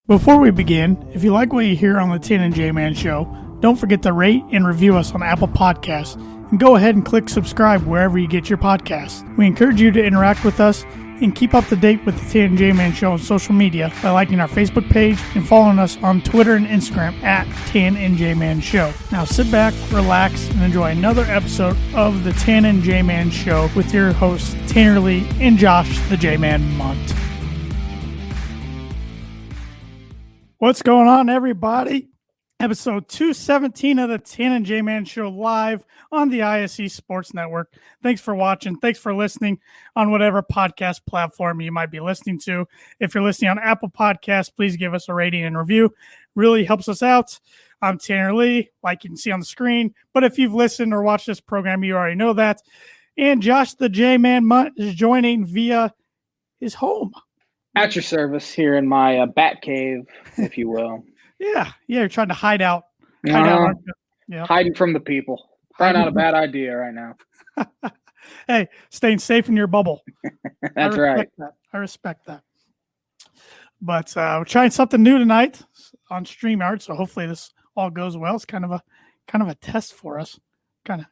Before we begin, if you like what you hear on the Tan and J-Man Show, don't forget to rate and review us on Apple Podcasts, and go ahead and click subscribe wherever you get your podcasts. We encourage you to interact with us and keep up to date with the Tan and J-Man Show on social media by liking our Facebook page and following us on Twitter and Instagram at Tan and J-Man Show. Now sit back, relax, and enjoy another episode of the Tan and J-Man Show with your hosts Tanner Lee and Josh the J-Man Munt. What's going on, everybody? Episode 217 of the Tan and J-Man Show live on the ISE Sports Network. Thanks for watching. Thanks for listening on whatever podcast platform you might be listening to. If you're listening on Apple Podcasts, please give us a rating and review. Really helps us out. I'm Tanner Lee, like you can see on the screen. But if you've listened or watched this program, you already know that. And Josh the J-Man Munt is joining via his home. At your service here in my bat cave, if you will. Yeah, you're trying to hide out. Hiding from the people. Probably not a bad idea right now. Hey, staying safe in your bubble. That's right. I respect that. But we're trying something new tonight on StreamYard, so hopefully this all goes well. It's kind of a test for us. Kind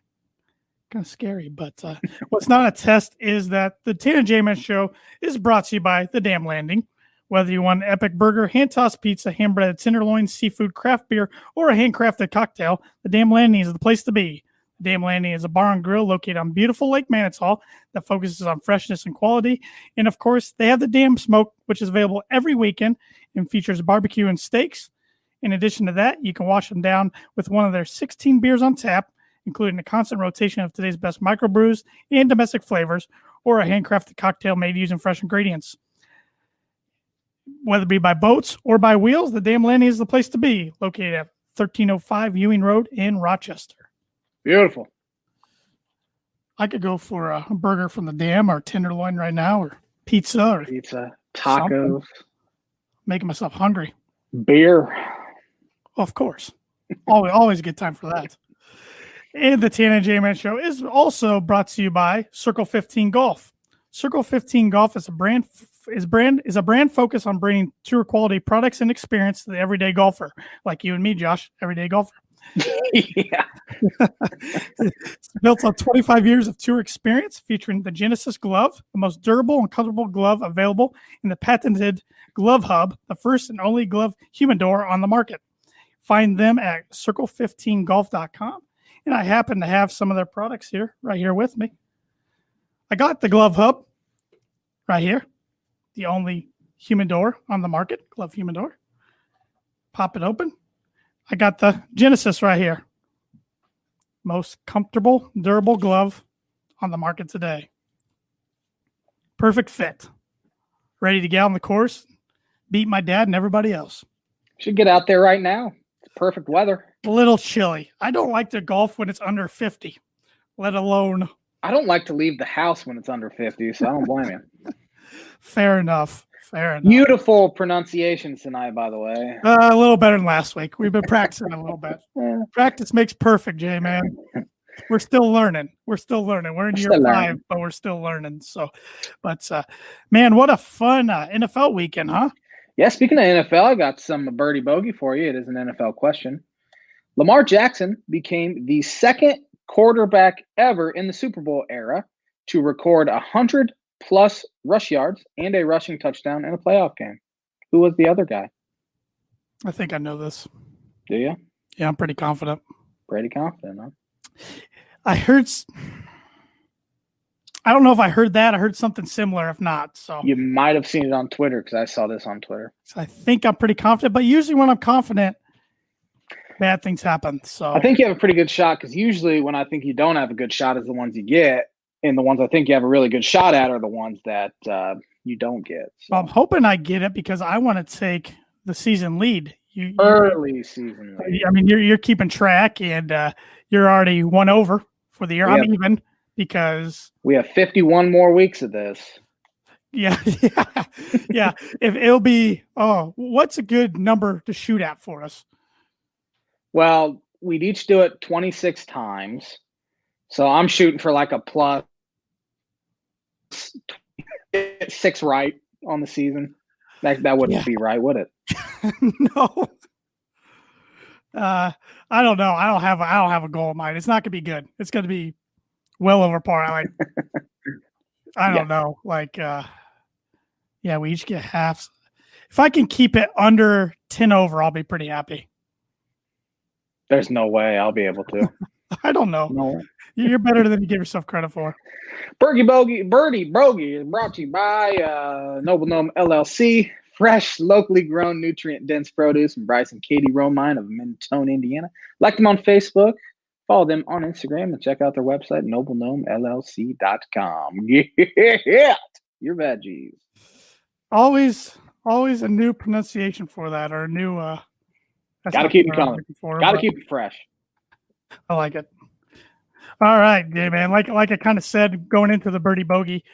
of scary, but what's not a test is that the Tan and J-Man Show is brought to you by The Damn Landing. Whether you want an epic burger, hand-tossed pizza, hand-breaded tenderloin, seafood, craft beer, or a handcrafted cocktail, The Damn Landing is the place to be. The Damn Landing is a bar and grill located on beautiful Lake Manitou that focuses on freshness and quality. And, of course, they have the Damn Smoke, which is available every weekend and features barbecue and steaks. In addition to that, you can wash them down with one of their 16 beers on tap, including a constant rotation of today's best microbrews and domestic flavors, or a handcrafted cocktail made using fresh ingredients. Whether it be by boats or by wheels, the Damn Landing is the place to be, located at 1305 Ewing Road in Rochester. Beautiful. I could go for a burger from the Dam or tenderloin right now, or pizza, tacos. Something. Making myself hungry. Beer. Of course. Always a good time for that. And the Tan and J-Man Show is also brought to you by Circle 15 Golf. Circle 15 Golf is a brand focused on bringing tour quality products and experience to the everyday golfer, like you and me, Josh, everyday golfer. Yeah. It's built on 25 years of tour experience, featuring the Genesis glove, the most durable and comfortable glove available in the patented Glove Hub, the first and only glove humidor on the market. Find them at circle15golf.com. And I happen to have some of their products right here with me. I got the Glove Hub right here, the only humidor on the market, glove humidor. Pop it open. I got the Genesis right here, most comfortable, durable glove on the market today. Perfect fit. Ready to get on the course, beat my dad and everybody else. Should get out there right now. It's perfect weather. A little chilly. I don't like to golf when it's under 50, let alone. I don't like to leave the house when it's under 50, so I don't blame you. Fair enough. Beautiful pronunciations tonight, by the way. A little better than last week. We've been practicing a little bit. Practice makes perfect, J-Man. We're still learning. We're in year 5, but we're still learning. So, but man, what a fun NFL weekend, huh? Yeah, speaking of NFL, I got some Birdie Bogey for you. It is an NFL question. Lamar Jackson became the second quarterback ever in the Super Bowl era to record 100-plus rush yards and a rushing touchdown in a playoff game. Who was the other guy? I think I know this. Do you? Yeah, I'm pretty confident. Pretty confident, huh? I don't know if I heard that. I heard something similar, if not. So you might have seen it on Twitter because I saw this on Twitter. So I think I'm pretty confident, but usually when I'm confident, bad things happen. So I think you have a pretty good shot because usually when I think you don't have a good shot is the ones you get, and the ones I think you have a really good shot at are the ones that you don't get. So. Well, I'm hoping I get it because I want to take the season lead. Early season lead. I mean, you're keeping track, and you're already 1 over for the year. I'm even because we have 51 more weeks of this. Yeah. If it'll be, what's a good number to shoot at for us? Well, we'd each do it 26 times. So I'm shooting for like a plus 6 right on the season. That wouldn't be right, would it? No. I don't know. I don't have a goal in mind. It's not gonna be good. It's gonna be well over par. I don't know. We each get halves. If I can keep it under 10 over, I'll be pretty happy. There's no way I'll be able to. I don't know. No. You're better than you give yourself credit for. Birdie Bogey is brought to you by Noble Gnome LLC. Fresh, locally grown, nutrient-dense produce from Bryce and Katie Romine of Mentone, Indiana. Like them on Facebook. Follow them on Instagram and check out their website, noblegnomellc.com. Yeah, your veggies. Always a new pronunciation for that, or a new. Got to keep it coming. Got to keep it fresh. I like it. All right, yeah, man. Like I kind of said, going into the Birdie Bogey,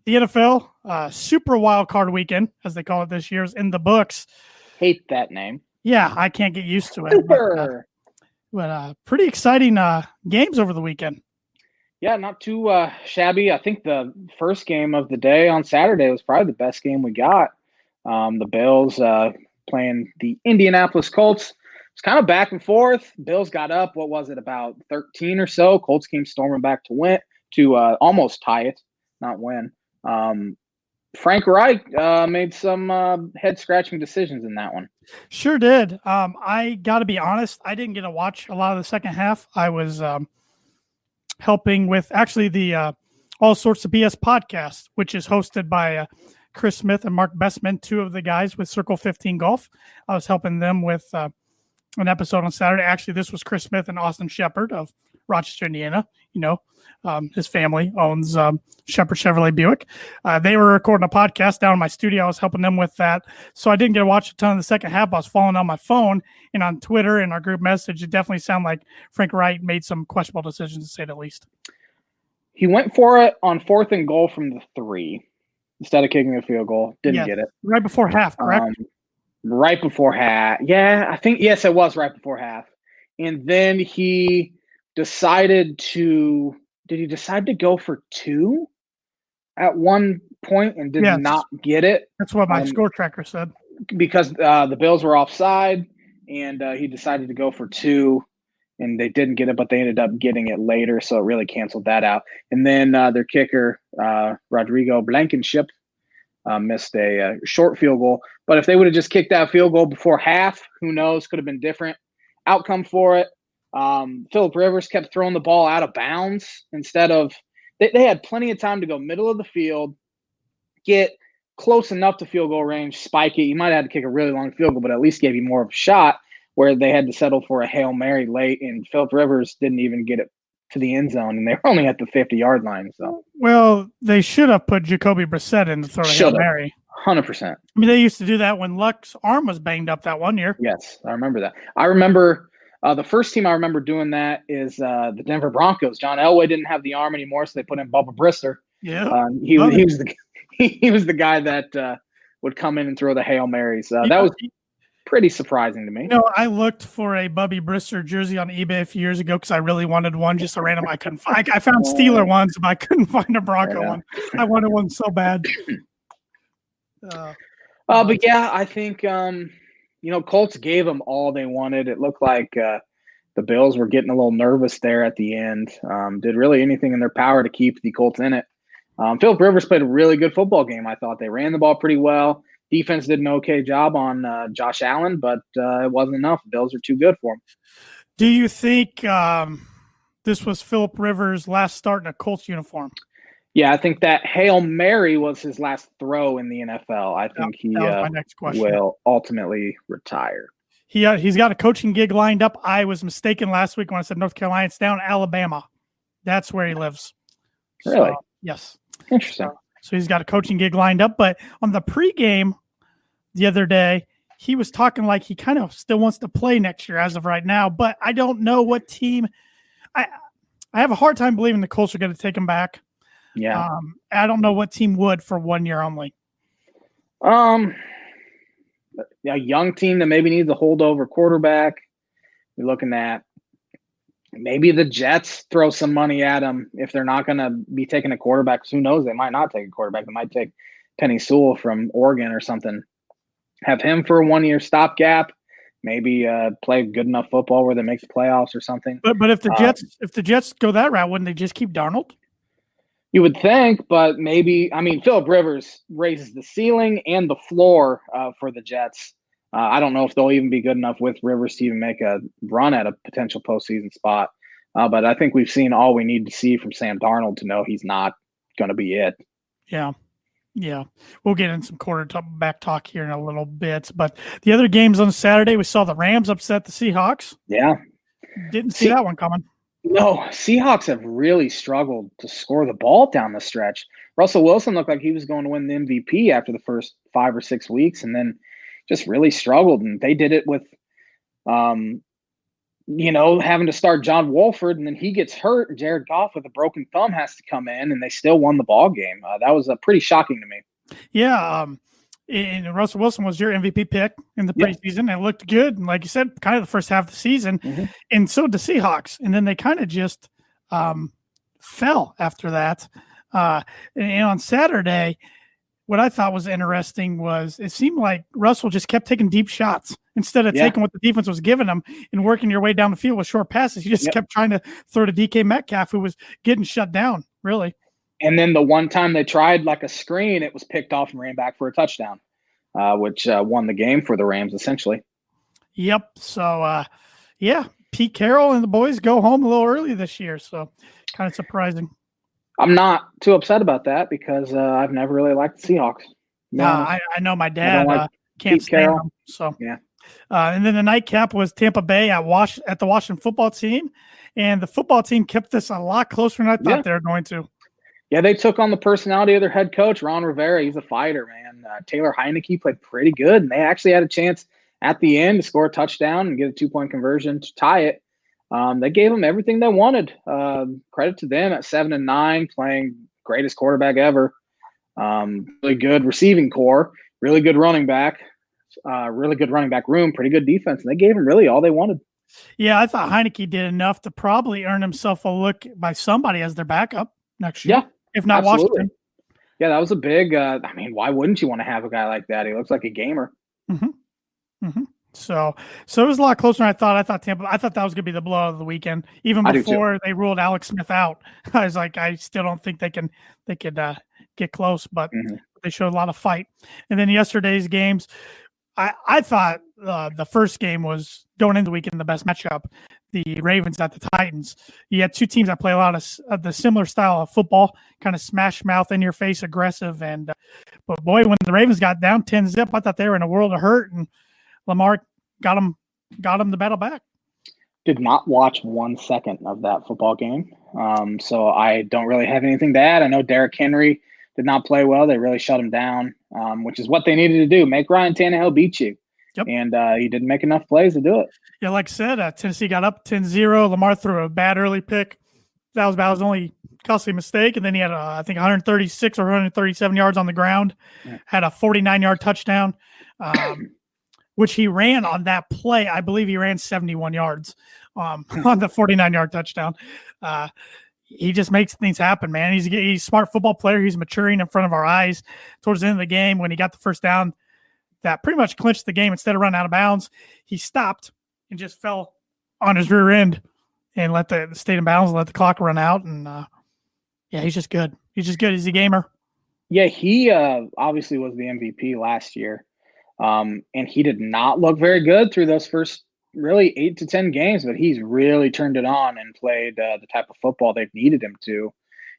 the NFL Super Wild Card Weekend, as they call it this year, is in the books. Hate that name. Yeah, I can't get used to it. But pretty exciting games over the weekend. Yeah, not too shabby. I think the first game of the day on Saturday was probably the best game we got. The Bills playing the Indianapolis Colts. It's kind of back and forth. Bills got up, what was it, about 13 or so. Colts came storming back to almost tie it, not win. Frank Reich made some head-scratching decisions in that one. Sure did. I got to be honest, I didn't get to watch a lot of the second half. I was helping with actually the All Sorts of BS podcast, which is hosted by Chris Smith and Mark Bestman, two of the guys with Circle 15 Golf. I was helping them with an episode on Saturday. Actually, this was Chris Smith and Austin Shepard of Rochester, Indiana. His family owns Shepard Chevrolet Buick. They were recording a podcast down in my studio. I was helping them with that. So I didn't get to watch a ton of the second half. I was following on my phone and on Twitter and our group message. It definitely sounded like Frank Wright made some questionable decisions, to say the least. He went for it on 4th and goal from the 3 instead of kicking a field goal. Didn't get it. Right before half, correct? Right before half. Yeah, I think, yes, it was right before half. And then he decided to – did he decide to go for 2 at one point and did not get it? That's what my score tracker said. Because the Bills were offside, and he decided to go for 2, and they didn't get it, but they ended up getting it later, so it really canceled that out. And then their kicker, Rodrigo Blankenship, missed a short field goal. But if they would have just kicked that field goal before half, who knows, could have been different outcome for it. Phillip Rivers kept throwing the ball out of bounds instead of they had plenty of time to go middle of the field, get close enough to field goal range, spike it. You might have had to kick a really long field goal, but at least gave you more of a shot, where they had to settle for a Hail Mary late, and Phillip Rivers didn't even get it to the end zone, and they were only at the 50-yard line. So, well, they should have put Jacoby Brissett in to throw a Hail Mary. 100%. I mean, they used to do that when Luck's arm was banged up that one year. Yes, I remember that. I remember the first team I remember doing that is the Denver Broncos. John Elway didn't have the arm anymore, so they put in Bubba Brister. Yeah, he was the guy that would come in and throw the Hail Marys. That was pretty surprising to me. I looked for a Bubby Brister jersey on eBay a few years ago because I really wanted one. Just a random, I couldn't find. I found Steeler ones, but I couldn't find a Bronco one. I wanted one so bad. But yeah, I think Colts gave them all they wanted. It looked like the Bills were getting a little nervous there at the end. Did really anything in their power to keep the Colts in it. Phillip Rivers played a really good football game. I thought they ran the ball pretty well. Defense did an okay job on Josh Allen, but it wasn't enough. The Bills are too good for him. Do you think this was Phillip Rivers' last start in a Colts uniform? Yeah, I think that Hail Mary was his last throw in the NFL. I think he my next question. Will ultimately retire. He's got a coaching gig lined up. I was mistaken last week when I said North Carolina. It's down Alabama. That's where he lives. Really? So, yes. Interesting. So he's got a coaching gig lined up. But on the pregame the other day, he was talking like he kind of still wants to play next year as of right now. But I don't know what team. I have a hard time believing the Colts are going to take him back. Yeah. I don't know what team would for 1 year only. A young team that maybe needs a holdover quarterback. You're looking at maybe the Jets throw some money at him if they're not going to be taking a quarterback. Who knows? They might not take a quarterback. They might take Penny Sewell from Oregon or something. have him for a 1-year stopgap. Maybe play good enough football where they make the playoffs or something. But if the Jets go that route, wouldn't they just keep Darnold? You would think, but maybe. I mean, Philip Rivers raises the ceiling and the floor for the Jets. I don't know if they'll even be good enough with Rivers to even make a run at a potential postseason spot. But I think we've seen all we need to see from Sam Darnold to know he's not going to be it. Yeah. Yeah. We'll get in some quarterback talk here in a little bit. But the other games on Saturday, we saw the Rams upset the Seahawks. Yeah. Didn't see that one coming. No, Seahawks have really struggled to score the ball down the stretch. Russell Wilson looked like he was going to win the MVP after the first 5 or 6 weeks, and then just really struggled. And they did it with, having to start John Wolford, and then he gets hurt, and Jared Goff with a broken thumb has to come in, and they still won the ball game. That was pretty shocking to me. Yeah, and Russell Wilson was your MVP pick in the preseason. And it looked good. And like you said, kind of the first half of the season. Mm-hmm. And so did the Seahawks. And then they kind of just fell after that. And on Saturday, what I thought was interesting was it seemed like Russell just kept taking deep shots instead of taking what the defense was giving him and working your way down the field with short passes. He just kept trying to throw to DK Metcalf, who was getting shut down, really. And then the one time they tried like a screen, it was picked off and ran back for a touchdown, which won the game for the Rams, essentially. Yep. So, Pete Carroll and the boys go home a little early this year. So kind of surprising. I'm not too upset about that because I've never really liked the Seahawks. No, I know my dad can't stand them. So, yeah. And then the nightcap was Tampa Bay at the Washington football team. And the football team kept this a lot closer than I thought they were going to. Yeah, they took on the personality of their head coach, Ron Rivera. He's a fighter, man. Taylor Heineke played pretty good, and they actually had a chance at the end to score a touchdown and get a 2-point conversion to tie it. They gave them everything they wanted. Credit to them at 7-9, playing greatest quarterback ever. Really good receiving core, really good running back room, pretty good defense, and they gave them really all they wanted. Yeah, I thought Heineke did enough to probably earn himself a look by somebody as their backup next year. Yeah. If not absolutely. Washington. Yeah, that was a big why wouldn't you want to have a guy like that? He looks like a gamer. Mm-hmm. Mm-hmm. So it was a lot closer than I thought. I thought that was going to be the blowout of the weekend. Even before they ruled Alex Smith out, I was like, I still don't think they could get close, but they showed a lot of fight. And then yesterday's games, I thought the first game was going into the weekend the best matchup. The Ravens at the Titans. You had two teams that play a lot of the similar style of football, kind of smash mouth in your face, aggressive. And but boy, when the Ravens got down 10-0, I thought they were in a world of hurt, and Lamar got them the battle back. Did not watch 1 second of that football game, so I don't really have anything to add. I know Derrick Henry did not play well. They really shut him down, which is what they needed to do. Make Ryan Tannehill beat you. Yep. And he didn't make enough plays to do it. Yeah, like I said, Tennessee got up 10-0. Lamar threw a bad early pick. That was about his only costly mistake. And then he had, I think, 136 or 137 yards on the ground. Yeah. Had a 49-yard touchdown, which he ran on that play. I believe he ran 71 yards on the 49-yard touchdown. He just makes things happen, man. He's a smart football player. He's maturing in front of our eyes. Towards the end of the game, when he got the first down, that pretty much clinched the game. Instead of running out of bounds, he stopped and just fell on his rear end and let the stayed in bounds and let the clock run out. And he's just good. He's just good. He's a gamer. Yeah, he obviously was the MVP last year. And he did not look very good through those first really 8 to 10 games, but he's really turned it on and played the type of football they've needed him to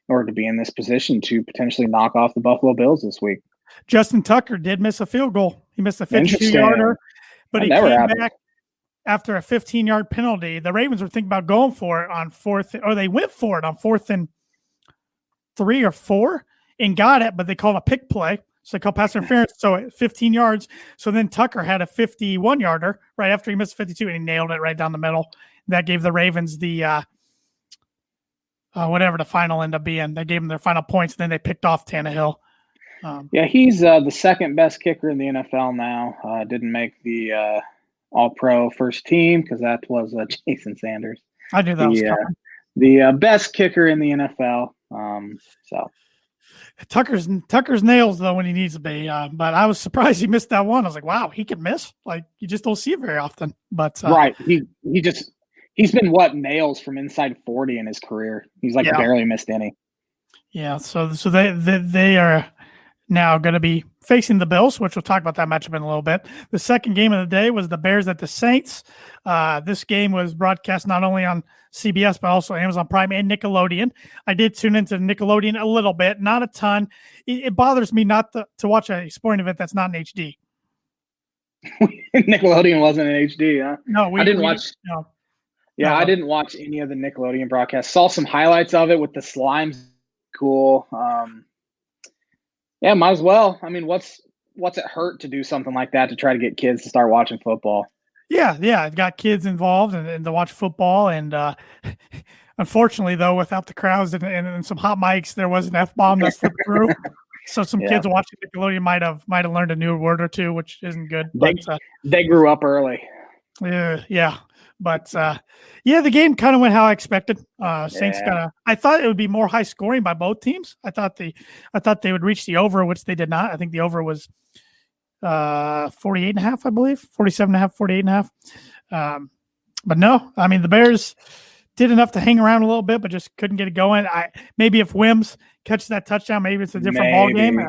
in order to be in this position to potentially knock off the Buffalo Bills this week. Justin Tucker did miss a field goal. He missed a 52-yarder, but he came back after a 15-yard penalty. The Ravens were thinking about going for it on they went for it on 4th and 3 or 4 and got it, but they called a pick play. So they called pass interference, so 15 yards. So then Tucker had a 51-yarder right after he missed 52, and he nailed it right down the middle. That gave the Ravens the whatever the final ended up being. They gave them their final points, and then they picked off Tannehill. He's the second best kicker in the NFL now. Didn't make the All-Pro first team because that was Jason Sanders. I knew that was coming. The best kicker in the NFL. Tucker's nails though when he needs to be. But I was surprised he missed that one. I was like, wow, he can miss. Like you just don't see it very often. But right, he's been nails from inside 40 in his career. He's like barely missed any. Yeah, so they are now going to be facing the Bills, which we'll talk about that matchup in a little bit. The second game of the day was the Bears at the Saints. This game was broadcast not only on CBS, but also Amazon Prime and Nickelodeon. I did tune into Nickelodeon a little bit, not a ton. It bothers me not to watch a sporting event that's not in HD. Nickelodeon wasn't in HD, huh? No, I didn't watch. No. Yeah, No. I didn't watch any of the Nickelodeon broadcasts. Saw some highlights of it with the slimes. Cool. Yeah, might as well. I mean, what's it hurt to do something like that to try to get kids to start watching football? Yeah, it got kids involved and to watch football. And unfortunately, though, without the crowds and some hot mics, there was an F-bomb that slipped through. So some kids watching Nickelodeon might have learned a new word or two, which isn't good. But they grew up early. Yeah. But the game kind of went how I expected. Saints I thought it would be more high scoring by both teams. I thought they would reach the over, which they did not. I think the over was 48.5, I believe, 47.5, 48.5. But no, I mean the Bears did enough to hang around a little bit, but just couldn't get it going. Maybe if Wims catches that touchdown, maybe it's a different ball game.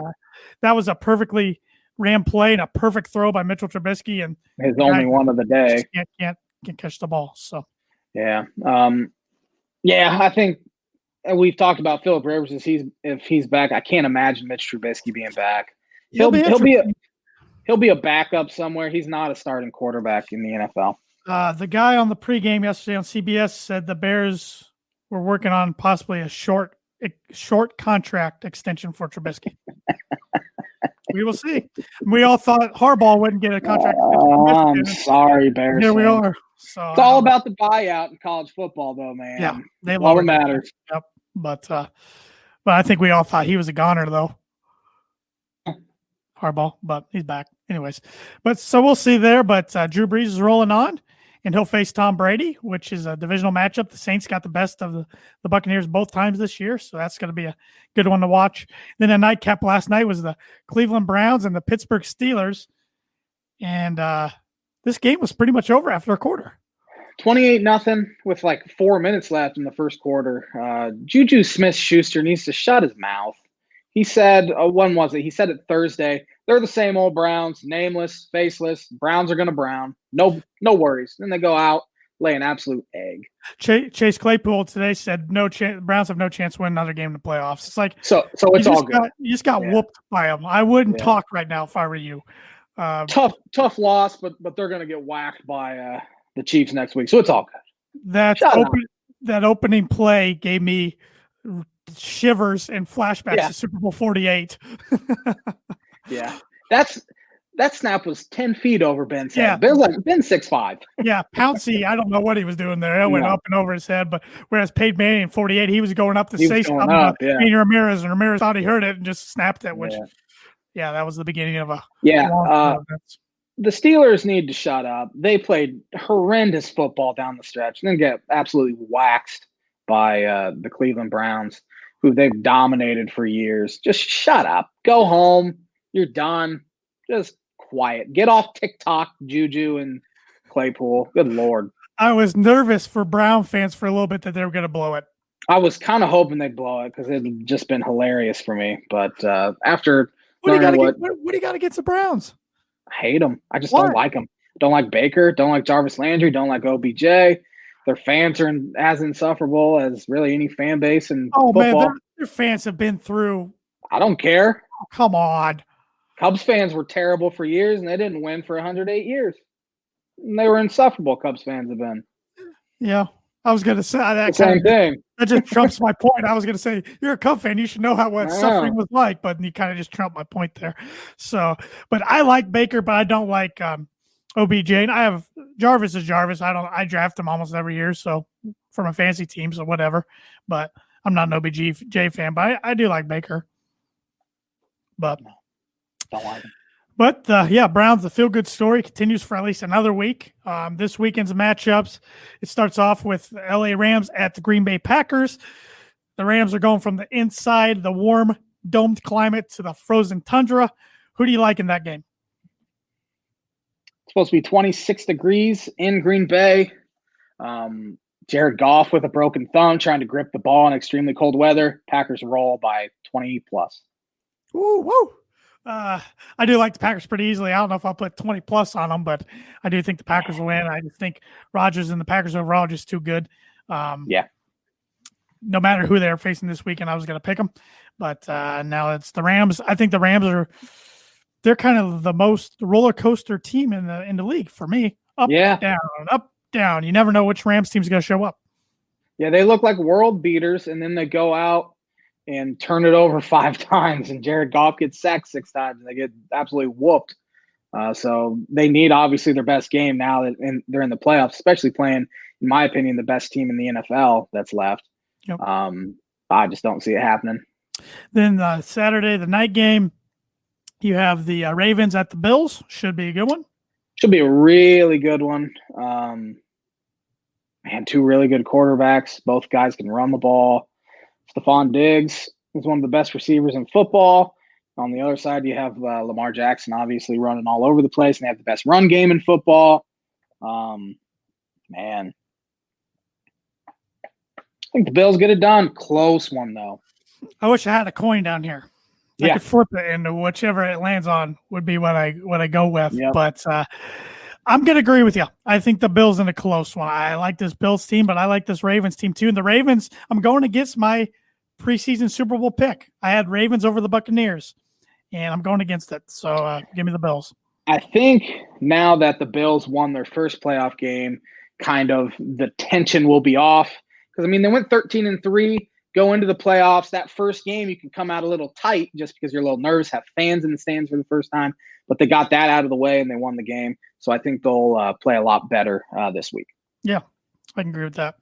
That was a perfectly ran play and a perfect throw by Mitchell Trubisky, and his only one of the day. Can't catch the ball. So I think we've talked about Philip Rivers if he's back. I can't imagine Mitch Trubisky being back. He'll be a backup somewhere. He's not a starting quarterback in the NFL. The guy on the pregame yesterday on CBS said the Bears were working on possibly a short contract extension for Trubisky. We will see. We all thought Harbaugh wouldn't get a contract. I'm sorry, Bears. Here we are. So it's all about the buyout in college football, though, man. Yeah, they all that matters. Yep. But I think we all thought he was a goner, though. Harbaugh, but he's back, anyways. But so we'll see there. But Drew Brees is rolling on, and he'll face Tom Brady, which is a divisional matchup. The Saints got the best of the Buccaneers both times this year, so that's going to be a good one to watch. Then a nightcap last night was the Cleveland Browns and the Pittsburgh Steelers, and this game was pretty much over after a quarter. 28-0 with like 4 minutes left in the first quarter. Juju Smith-Schuster needs to shut his mouth. He said, when was it? He said it Thursday. They're the same old Browns, nameless, faceless. Browns are going to brown. No worries. Then they go out, lay an absolute egg. Chase Claypool today said no chance. Browns have no chance to win another game in the playoffs. It's like so it's all good. You just got whooped by them. I wouldn't talk right now if I were you. Tough loss, but they're going to get whacked by the Chiefs next week. So it's all good. That opening play gave me shivers and flashbacks to Super Bowl 48. Yeah. That snap was 10 feet over Ben's head. Yeah. Ben's 6'5". Yeah, Pouncey, I don't know what he was doing there. It went up and over his head. But whereas Peyton Manning in 48, he was going up to say something to Ramirez, and Ramirez thought he heard it and just snapped it, which, that was the beginning of a long the Steelers need to shut up. They played horrendous football down the stretch and then get absolutely waxed by the Cleveland Browns, who they've dominated for years. Just shut up. Go home. You're done. Just quiet. Get off TikTok, Juju and Claypool. Good Lord. I was nervous for Brown fans for a little bit that they were going to blow it. I was kind of hoping they'd blow it because it'd just been hilarious for me. But after what do you got against the Browns? I hate them. I just don't like them. Don't like Baker. Don't like Jarvis Landry. Don't like OBJ. Their fans are as insufferable as really any fan base in football. Man, their fans have been through. I don't care. Oh, come on. Cubs fans were terrible for years, and they didn't win for 108 years. And they were insufferable, Cubs fans have been. Yeah. I was going to say that. Same thing. That just trumps my point. I was going to say, you're a Cub fan. You should know what suffering was like, but you kind of just trumped my point there. So, but I like Baker, but I don't like OBJ. And I have Jarvis is Jarvis. I draft him almost every year. So from a fantasy team, so whatever. But I'm not an OBJ fan, but I do like Baker. But don't like him. But Browns, the feel-good story continues for at least another week. This weekend's matchups, it starts off with the LA Rams at the Green Bay Packers. The Rams are going from the inside, the warm domed climate to the frozen tundra. Who do you like in that game? It's supposed to be 26 degrees in Green Bay. Jared Goff with a broken thumb trying to grip the ball in extremely cold weather. Packers roll by 20 plus. Ooh, woo. I do like the Packers pretty easily. I don't know if I'll put 20 plus on them, but I do think the Packers will win. I just think Rodgers and the Packers overall are just too good. Yeah. No matter who they're facing this weekend, I was going to pick them. But now it's the Rams. I think the Rams they're kind of the most roller coaster team in the league for me. Up, down. You never know which Rams team's going to show up. Yeah, they look like world beaters, and then they go out and turn it over 5 times, and Jared Goff gets sacked 6 times, and they get absolutely whooped. So they need, obviously, their best game now that they're in the playoffs, especially playing, in my opinion, the best team in the NFL that's left. Yep. I just don't see it happening. Then Saturday, the night game, you have the Ravens at the Bills. Should be a good one. Should be a really good one. Man, 2 really good quarterbacks. Both guys can run the ball. Stephon Diggs is one of the best receivers in football. On the other side, you have Lamar Jackson, obviously running all over the place, and they have the best run game in football. Man, I think the Bills get it done. Close one, though. I wish I had a coin down here. I could flip it, and whichever it lands on would be what I go with. Yep. But I'm going to agree with you. I think the Bills in a close one. I like this Bills team, but I like this Ravens team too. And the Ravens, I'm going against my preseason Super Bowl pick. I had Ravens over the Buccaneers, and I'm going against it. So give me the Bills. I think now that the Bills won their first playoff game, kind of the tension will be off. Because, I mean, they went 13-3, go into the playoffs. That first game, you can come out a little tight just because you're a little nervous, have fans in the stands for the first time. But they got that out of the way, and they won the game. So I think they'll play a lot better this week. Yeah, I can agree with that.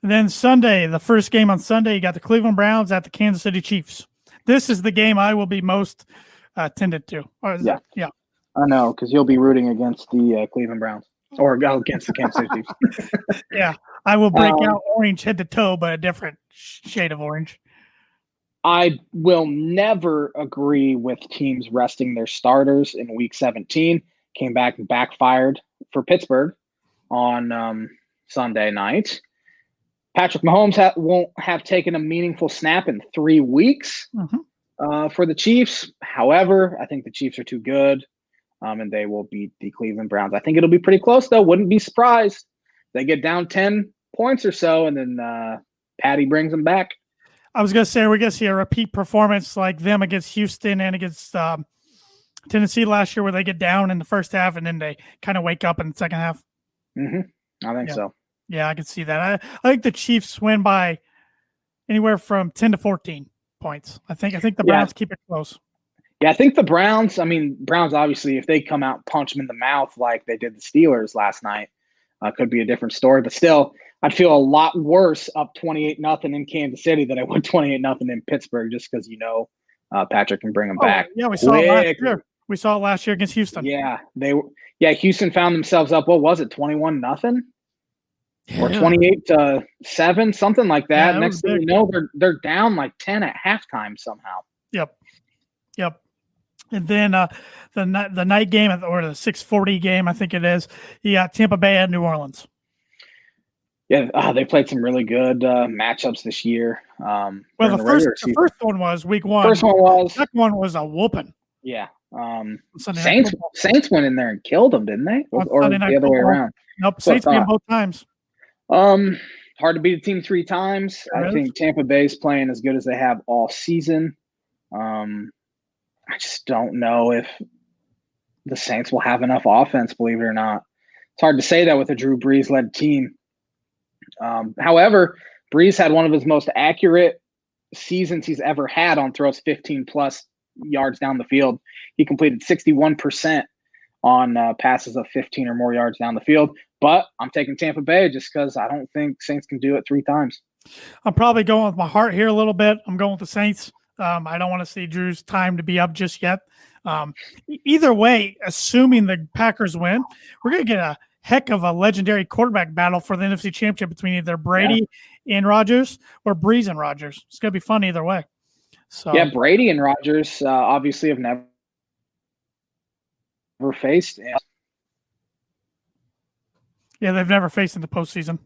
And then Sunday, the first game on Sunday, you got the Cleveland Browns at the Kansas City Chiefs. This is the game I will be most tended to. Yeah. I know, because you'll be rooting against the Cleveland Browns or against the Kansas City Chiefs. Yeah, I will break out orange head to toe, but a different shade of orange. I will never agree with teams resting their starters in Week 17. Came back and backfired for Pittsburgh on Sunday night. Patrick Mahomes won't have taken a meaningful snap in 3 weeks for the Chiefs. However, I think the Chiefs are too good, and they will beat the Cleveland Browns. I think it'll be pretty close, though. Wouldn't be surprised. They get down 10 points or so, and then Patty brings them back. I was going to say, we're going to see a repeat performance like them against Houston and against Tennessee last year, where they get down in the first half and then they kind of wake up in the second half. I think so. Yeah, I can see that. I think the Chiefs win by anywhere from 10 to 14 points. I think the Browns keep it close. Yeah, I think the Browns, obviously, if they come out and punch them in the mouth like they did the Steelers last night, could be a different story. But still, I'd feel a lot worse up 28-0 in Kansas City than I would 28-0 in Pittsburgh, just because Patrick can bring them back. Yeah, we saw it last year. We saw it last year against Houston. Yeah, Houston found themselves up. What was it, 21-0? Or 28-7, something like that. Next thing you know, they're down like 10 at halftime somehow. Yep. And then the night game or the 6:40 game, I think it is. You got Tampa Bay at New Orleans. Yeah, they played some really good matchups this year. The first one was week 1. First one was. The second one was a whooping. Yeah. Saints went in there and killed them, didn't they? Or the other way around? Nope, Saints beat them both times. Hard to beat a team 3 times. Sure I think Tampa Bay's playing as good as they have all season. I just don't know if the Saints will have enough offense, believe it or not. It's hard to say that with a Drew Brees-led team. However, Brees had one of his most accurate seasons he's ever had on throws 15-plus yards down the field. He completed 61% on passes of 15 or more yards down the field. But I'm taking Tampa Bay just because I don't think Saints can do it 3 times. I'm probably going with my heart here a little bit. I'm going with the Saints. I don't want to see Drew's time to be up just yet. Either way, assuming the Packers win, we're going to get a heck of a legendary quarterback battle for the NFC Championship between either Brady and Rodgers or Brees and Rodgers. It's going to be fun either way. So yeah, Brady and Rodgers obviously have never faced. yeah, they've never faced in the postseason.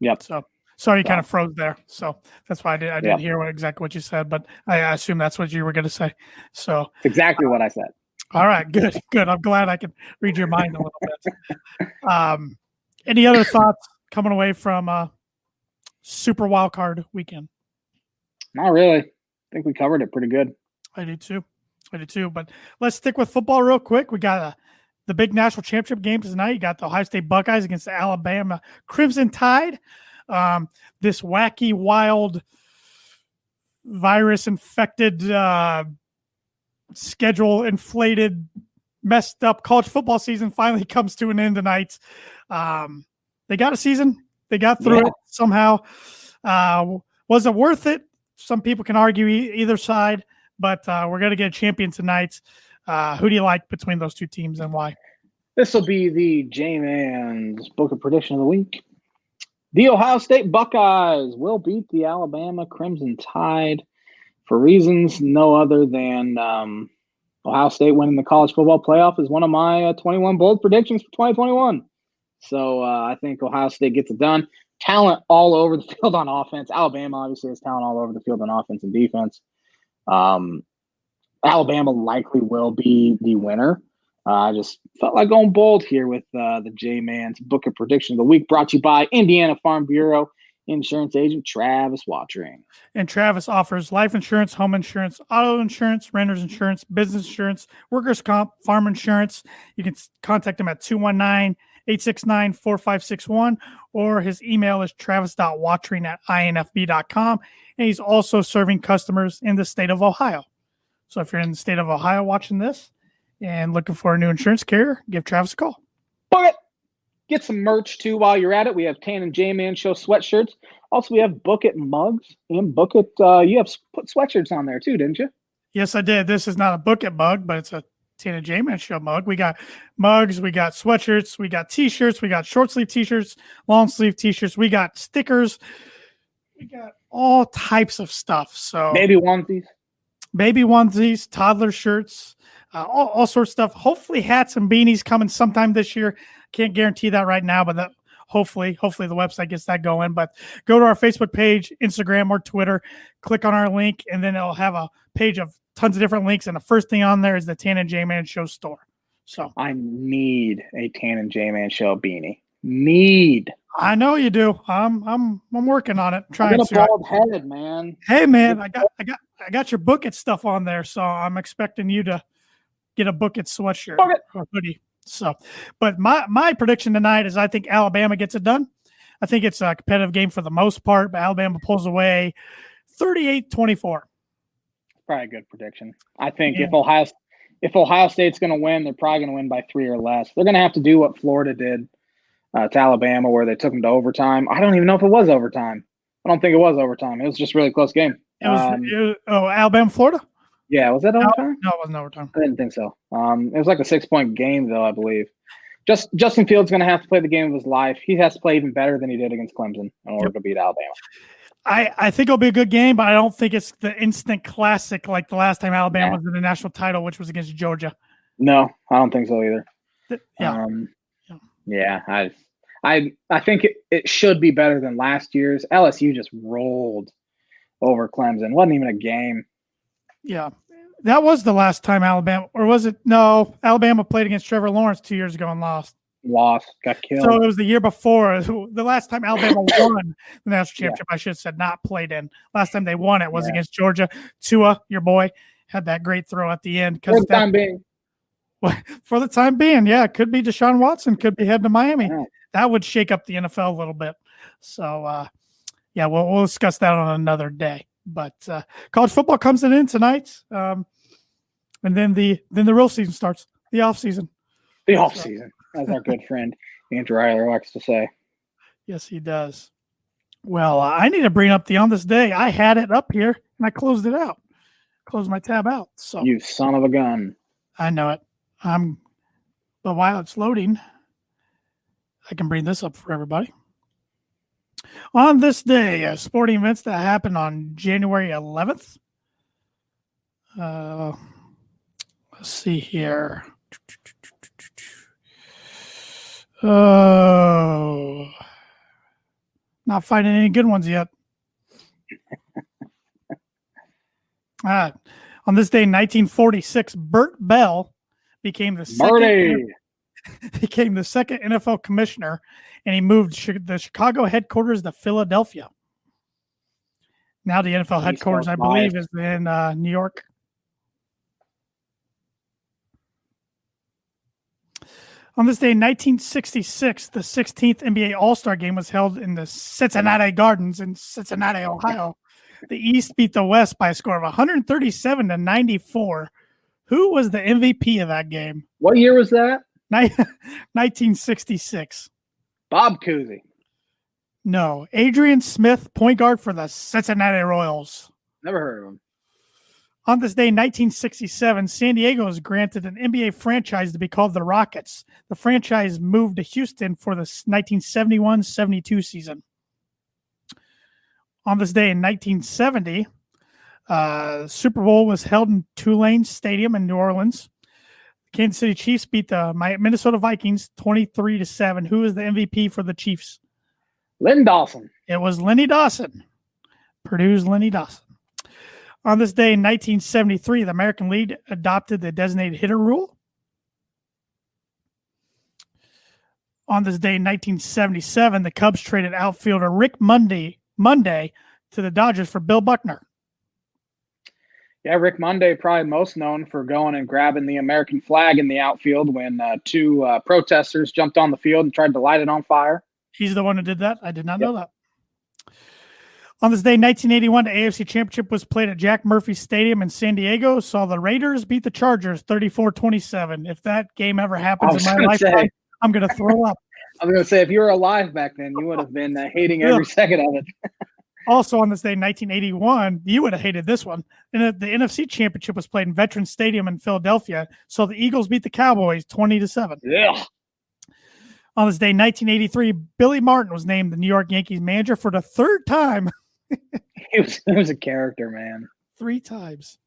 Yep. So sorry, you kind of froze there. So that's why I didn't hear exactly what you said, but I assume that's what you were going to say. So It's exactly what I said. All right, good. I'm glad I can read your mind a little bit. Any other thoughts coming away from Super Wild Card Weekend? Not really. I think we covered it pretty good. I do too. But let's stick with football real quick. We got the big national championship games tonight. You got the Ohio State Buckeyes against the Alabama Crimson Tide. This wacky, wild, virus-infected, schedule-inflated, messed up college football season finally comes to an end tonight. They got a season. They got through it somehow. Was it worth it? Some people can argue either side, but we're going to get a champion tonight. Who do you like between those two teams and why? This will be the J-Man's Book of Prediction of the Week. The Ohio State Buckeyes will beat the Alabama Crimson Tide for reasons no other than Ohio State winning the college football playoff is one of my 21 bold predictions for 2021. So I think Ohio State gets it done. Talent all over the field on offense. Alabama obviously has talent all over the field on offense and defense. Alabama likely will be the winner. I just felt like going bold here with the J-Man's Book of Prediction of the Week, brought to you by Indiana Farm Bureau insurance agent Travis Watring. And Travis offers life insurance, home insurance, auto insurance, renter's insurance, business insurance, workers' comp, farm insurance. You can contact him at 219-869-4561, or his email is travis.watring@infb.com. And he's also serving customers in the state of Ohio. So if you're in the state of Ohio watching this and looking for a new insurance carrier, give Travis a call. Book it. Get some merch too while you're at it. We have Tan and J-Man Show sweatshirts. Also, we have Book It mugs and Book It. You have put sweatshirts on there too, didn't you? Yes, I did. This is not a Book It mug, but it's a Tan and J-Man Show mug. We got mugs, we got sweatshirts, we got t-shirts, we got short sleeve t-shirts, long sleeve t-shirts, we got stickers, we got all types of stuff. So baby onesies, toddler shirts, all sorts of stuff. Hopefully hats and beanies coming sometime this year. Can't guarantee that right now, but hopefully the website gets that going. But go to our Facebook page, Instagram, or Twitter, click on our link, and then it'll have a page of tons of different links. And the first thing on there is the Tan and J-Man Show store. So I need a Tan and J-Man Show beanie. I know you do. I'm working on it. I'm a bald head, man. Hey, man, I got your Book It stuff on there, so I'm expecting you to get a Book It sweatshirt or hoodie. So, but my prediction tonight is I think Alabama gets it done. I think it's a competitive game for the most part, but Alabama pulls away 38-24. Probably a good prediction. I think if Ohio State's going to win, they're probably going to win by 3 or less. They're going to have to do what Florida did to Alabama, where they took them to overtime. I don't even know if it was overtime. I don't think it was overtime. It was just a really close game. It was Alabama, Florida? Yeah, was that overtime? No, it wasn't overtime. I didn't think so. It was like a 6-point game, though, I believe. Justin Fields going to have to play the game of his life. He has to play even better than he did against Clemson in order to beat Alabama. I think it'll be a good game, but I don't think it's the instant classic like the last time Alabama was in the national title, which was against Georgia. No, I don't think so either. I think it should be better than last year's. LSU just rolled over Clemson. Wasn't even a game. Yeah, that was the last time Alabama, or was it? No, Alabama played against Trevor Lawrence 2 years ago and lost. Got killed. So it was the year before. The last time Alabama won the national championship, I should have said not played in. Last time they won it was against Georgia. Tua, your boy, had that great throw at the end. For the time being. For the time being, yeah. It could be Deshaun Watson, could be heading to Miami. Yeah. That would shake up the NFL a little bit. So, we'll discuss that on another day. But college football comes in tonight, and then the real season starts, the off season. The off season, as our good friend Andrew Eiler likes to say. Yes, he does. Well, I need to bring up the on this day. I had it up here and I closed it out. Closed my tab out. So you son of a gun. I know it. But while it's loading, I can bring this up for everybody. On this day, sporting events that happened on January 11th, Let's see here. Oh, not finding any good ones yet. On this day in 1946, Bert Bell became the second NFL commissioner, and he moved the Chicago headquarters to Philadelphia. Now the NFL headquarters, I believe, is in New York. On this day in 1966, the 16th NBA All-Star Game was held in the Cincinnati Gardens in Cincinnati, Ohio. The East beat the West by a score of 137-94. Who was the MVP of that game? What year was that? 1966. Bob Cousy. No. Adrian Smith, point guard for the Cincinnati Royals. Never heard of him. On this day in 1967, San Diego was granted an NBA franchise to be called the Rockets. The franchise moved to Houston for the 1971-72 season. On this day in 1970, Super Bowl was held in Tulane Stadium in New Orleans. Kansas City Chiefs beat the Minnesota Vikings 23-7. Who is the MVP for the Chiefs? Len Dawson. It was Lenny Dawson. Purdue's Lenny Dawson. On this day in 1973, the American League adopted the designated hitter rule. On this day in 1977, the Cubs traded outfielder Rick Monday to the Dodgers for Bill Buckner. Yeah, Rick Monday probably most known for going and grabbing the American flag in the outfield when two protesters jumped on the field and tried to light it on fire. He's the one who did that? I did not know that. On this day, 1981, the AFC Championship was played at Jack Murphy Stadium in San Diego. Saw the Raiders beat the Chargers 34-27. If that game ever happens in my lifetime, I'm going to throw up. I was going to say, if you were alive back then, you would have been hating every second of it. Also on this day, 1981, you would have hated this one. And the NFC Championship was played in Veterans Stadium in Philadelphia. So the Eagles beat the Cowboys 20-7. Yeah. On this day, 1983, Billy Martin was named the New York Yankees manager for the third time. He was a character, man. 3 times.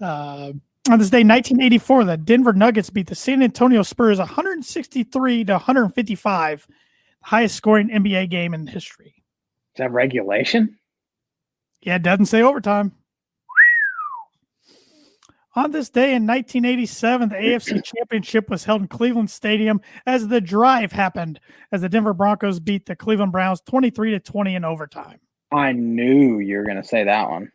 On this day, 1984, the Denver Nuggets beat the San Antonio Spurs 163-155, the highest scoring NBA game in history. Is that regulation? Yeah, it doesn't say overtime. On this day in 1987, the AFC Championship was held in Cleveland Stadium as the drive happened, as the Denver Broncos beat the Cleveland Browns 23-20 in overtime. I knew you were going to say that one.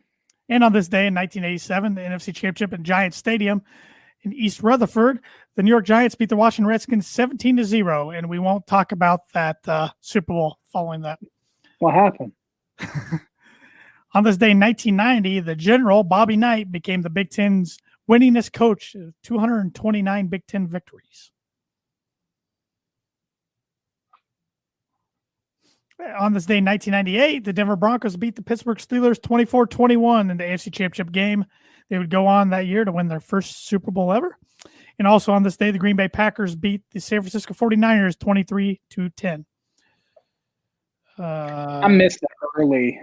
And on this day in 1987, the NFC Championship in Giants Stadium in East Rutherford, the New York Giants beat the Washington Redskins 17-0, and we won't talk about that Super Bowl following that. What happened? On this day in 1990, the General, Bobby Knight, became the Big Ten's winningest coach, 229 Big Ten victories. On this day in 1998, the Denver Broncos beat the Pittsburgh Steelers 24-21 in the AFC Championship game. They would go on that year to win their first Super Bowl ever. And also on this day, the Green Bay Packers beat the San Francisco 49ers 23-10. I missed the early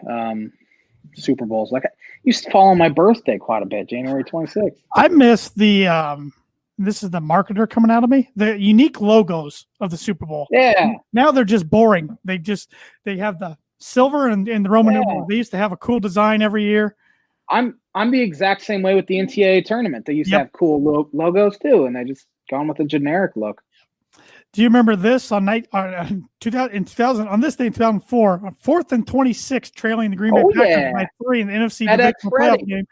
Super Bowls. Like, I used to fall on my birthday quite a bit, January 26th. I miss the this is the marketer coming out of me, the unique logos of the Super Bowl. Yeah. Now they're just boring. They have the silver and the Roman numerals. They used to have a cool design every year. I'm the exact same way with the NCAA tournament. They used to have cool logos too, and they just gone with a generic look. Do you remember this on 2000 on this day in 2004, on 4th and 26, trailing the Green Bay Packers by 3 in the NFC divisional playoff game?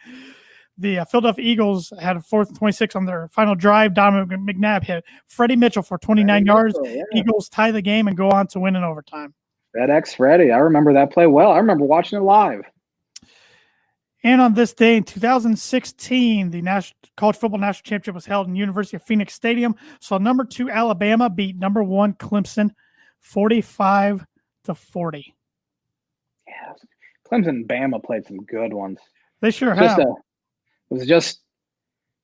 The Philadelphia Eagles had a 4th and 26 on their final drive. Donovan McNabb hit Freddie Mitchell for 29 yards. Eagles tie the game and go on to win in overtime. FedEx Freddie. I remember that play well. I remember watching it live. And on this day in 2016, the College Football National Championship was held in University of Phoenix Stadium. So number 2 Alabama beat number 1 Clemson 45-40. Yeah, Clemson and Bama played some good ones. They sure have. It was just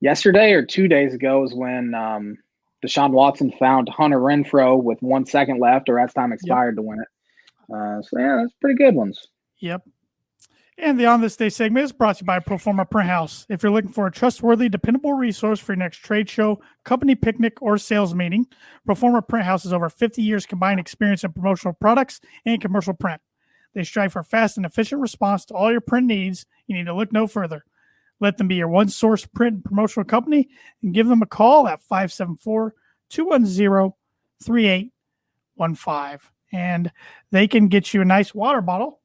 yesterday or 2 days ago was when Deshaun Watson found Hunter Renfrow with 1 second left or as time expired to win it. So, yeah, that's pretty good ones. Yep. And the On This Day segment is brought to you by Proforma Print House. If you're looking for a trustworthy, dependable resource for your next trade show, company picnic, or sales meeting, Proforma Print House has over 50 years combined experience in promotional products and commercial print. They strive for fast and efficient response to all your print needs. You need to look no further. Let them be your one-source print and promotional company and give them a call at 574-210-3815. And they can get you a nice water bottle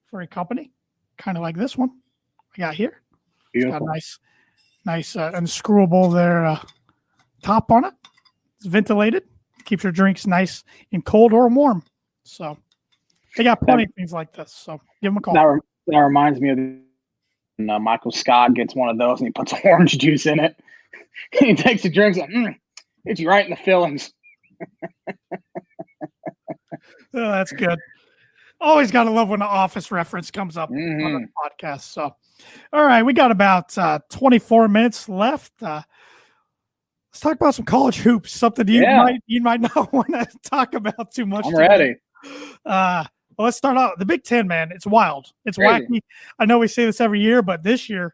for a company, kind of like this one I got here. Beautiful. It's got a nice unscrewable there top on it. It's ventilated. Keeps your drinks nice and cold or warm. So they got plenty of things like this. So give them a call. That reminds me of Michael Scott gets one of those and he puts orange juice in it. He takes a drink and hits you right in the fillings. Oh, that's good. Always got to love when the Office reference comes up on the podcast. So, all right, we got about 24 minutes left. Let's talk about some college hoops. Something you might not want to talk about too much. I'm ready. Well, let's start out. The Big Ten, man, it's wild. It's crazy. Wacky. I know we say this every year, but this year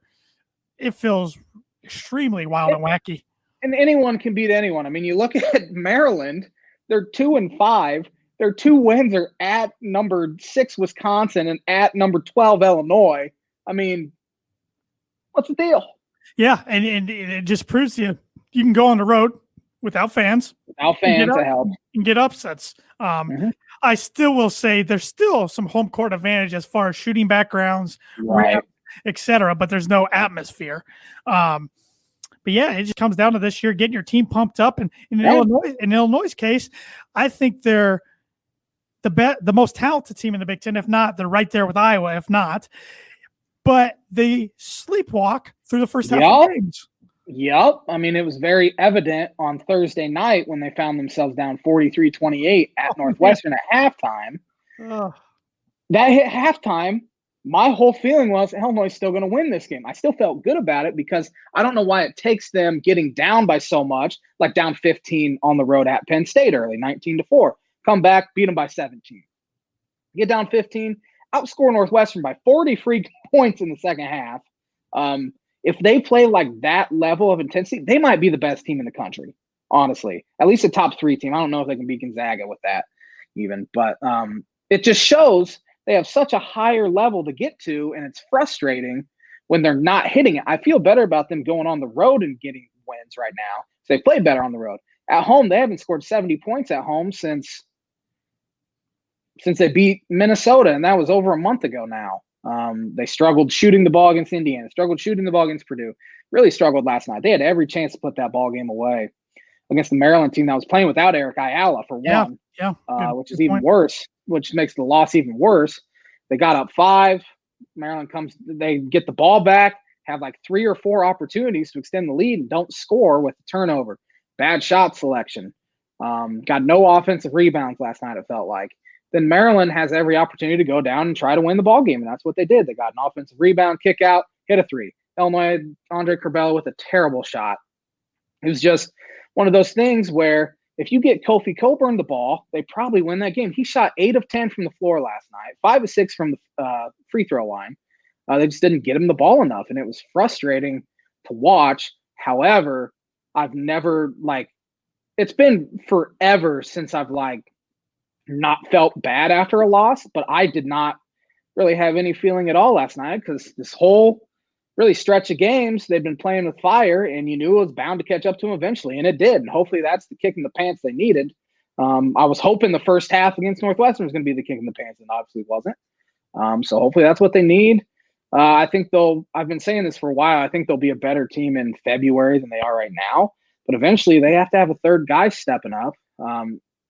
it feels extremely wild and wacky. And anyone can beat anyone. I mean, you look at Maryland, they're 2-5. Their 2 wins are at number 6 Wisconsin and at number 12 Illinois. I mean, what's the deal? Yeah, and it just proves you can go on the road without fans. Without fans to help. And get upsets. I still will say there's still some home court advantage as far as shooting backgrounds, right, et cetera, but there's no atmosphere. But yeah, it just comes down to this year getting your team pumped up. And in Illinois' case, I think they're the most talented team in the Big Ten. If not, they're right there with Iowa. If not, but they sleepwalk through the first half of games. Yep. I mean, it was very evident on Thursday night when they found themselves down 43-28 at Northwestern at halftime. That hit halftime. My whole feeling was Illinois is still going to win this game. I still felt good about it because I don't know why it takes them getting down by so much, like down 15 on the road at Penn State early, 19-4. Come back, beat them by 17. Get down 15, outscore Northwestern by 40 free points in the second half. If they play like that level of intensity, they might be the best team in the country, honestly. At least a top 3 team. I don't know if they can beat Gonzaga with that even. But it just shows they have such a higher level to get to, and it's frustrating when they're not hitting it. I feel better about them going on the road and getting wins right now. So they play better on the road. At home, they haven't scored 70 points at home since they beat Minnesota, and that was over a month ago now. They struggled shooting the ball against Indiana, struggled shooting the ball against Purdue, really struggled last night. They had every chance to put that ball game away against the Maryland team that was playing without Eric Ayala for one, which is even worse, which makes the loss even worse. They got up 5. Maryland they get the ball back, have like 3 or 4 opportunities to extend the lead and don't score with the turnover. Bad shot selection. Got no offensive rebounds last night, it felt like. Then Maryland has every opportunity to go down and try to win the ball game, and that's what they did. They got an offensive rebound, kick out, hit a 3. Illinois had Andre Curbelo with a terrible shot. It was just one of those things where if you get Kofi Coburn the ball, they probably win that game. He shot 8 of 10 from the floor last night, 5 of 6 from the free throw line. They just didn't get him the ball enough, and it was frustrating to watch. However, I've never it's been forever since I've not felt bad after a loss, but I did not really have any feeling at all last night because this whole really stretch of games, they've been playing with fire, and you knew it was bound to catch up to them eventually, and it did. And hopefully that's the kick in the pants they needed. I was hoping the first half against Northwestern was going to be the kick in the pants, and obviously wasn't. So hopefully that's what they need. I think I've been saying this for a while, I think they'll be a better team in February than they are right now, but eventually they have to have a third guy stepping up.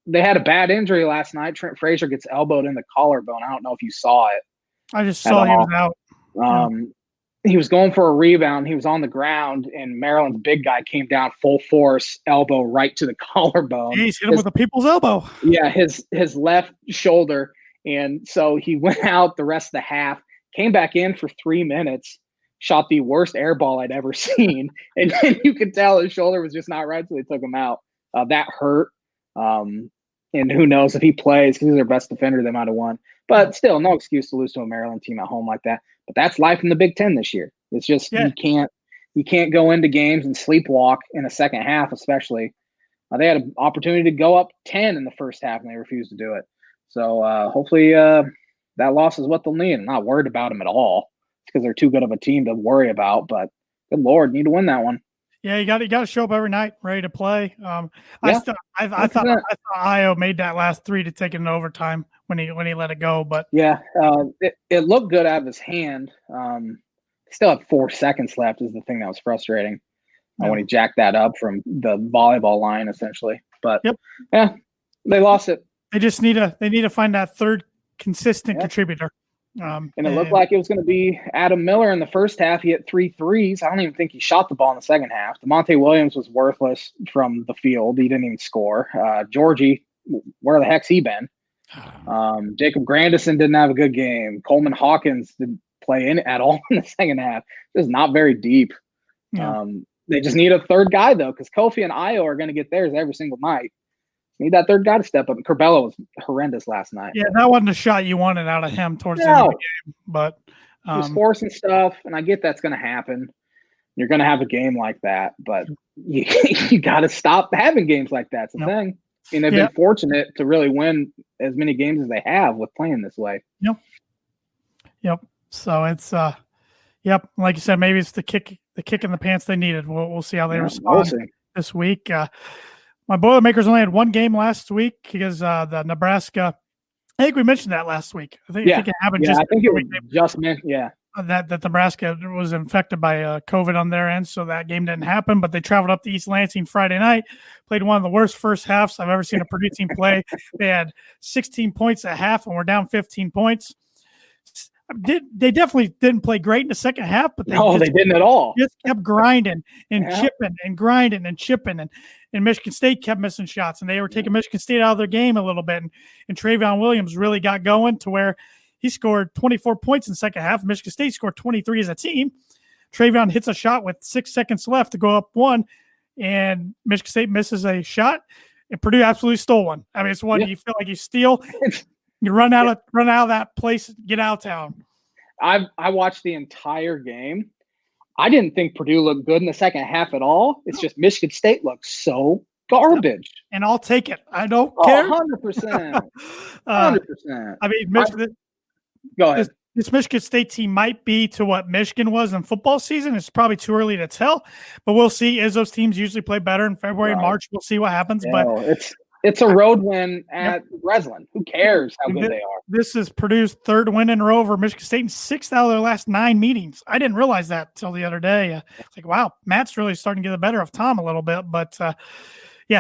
They had a bad injury last night. Trent Frazier gets elbowed in the collarbone. I don't know if you saw it. I just saw he was out. He was going for a rebound. He was on the ground, and Maryland's big guy came down full force, elbow right to the collarbone. He's hit him with a people's elbow. Yeah, his left shoulder. And so he went out the rest of the half, came back in for 3 minutes, shot the worst air ball I'd ever seen. And then you could tell his shoulder was just not right, so they took him out. That hurt. And who knows if he plays because he's their best defender, they might have won. But still, no excuse to lose to a Maryland team at home like that. But that's life in the Big Ten this year. It's just you can't go into games and sleepwalk in the second half, especially. They had an opportunity to go up 10 in the first half, and they refused to do it. So hopefully that loss is what they'll need. I'm not worried about them at all. It's because they're too good of a team to worry about. But good Lord, need to win that one. Yeah, you got to show up every night, ready to play. I thought Io made that last three to take it in overtime when he let it go. But yeah, it looked good out of his hand. Still had 4 seconds left is the thing that was frustrating when he jacked that up from the volleyball line, essentially. But yeah, they lost it. They just need to find that third consistent contributor. And it looked like it was going to be Adam Miller in the first half. He hit 3 threes. I don't even think he shot the ball in the second half. DeMonte Williams was worthless from the field. He didn't even score. Georgie, where the heck's he been? Jacob Grandison didn't have a good game. Coleman Hawkins didn't play in at all in the second half. It was not very deep. Yeah. They just need a third guy, though, because Kofi and Io are going to get theirs every single night. Need that third guy to step up. And Curbelo was horrendous last night. Yeah, that wasn't a shot you wanted out of him towards the end of the game. But he was forcing stuff, and I get that's going to happen. You're going to have a game like that, but you got to stop having games like that. It's the thing. I mean, they've been fortunate to really win as many games as they have with playing this way. Yep. So it's like you said, maybe it's the kick in the pants they needed. We'll see how they respond this week. My Boilermakers only had one game last week because the Nebraska. I think we mentioned that last week. I think it happened just. I think it was just meant. That Nebraska was infected by COVID on their end, so that game didn't happen. But they traveled up to East Lansing Friday night, played one of the worst first halves I've ever seen a Purdue team play. They had 16 points at half, and we're down 15 points. They definitely didn't play great in the second half, but they didn't at all. Just kept grinding and chipping and grinding and chipping, and Michigan State kept missing shots, and they were taking Michigan State out of their game a little bit. And Travion Williams really got going to where he scored 24 points in the second half. Michigan State scored 23 as a team. Travion hits a shot with 6 seconds left to go up 1, and Michigan State misses a shot, and Purdue absolutely stole one. I mean, it's one you feel like you steal. You run out of that place, get out of town. I watched the entire game. I didn't think Purdue looked good in the second half at all. It's just Michigan State looked so garbage. And I'll take it. I don't care. 100%. 100%. I mean, go ahead. This Michigan State team might be to what Michigan was in football season. It's probably too early to tell, but we'll see. As those teams usually play better in February and March, we'll see what happens. Yeah, but it's a road win at Breslin. Who cares how good they are? This is Purdue's third win in a row over Michigan State and 6 out of their last 9 meetings. I didn't realize that until the other day. It's like, wow, Matt's really starting to get the better of Tom a little bit. But,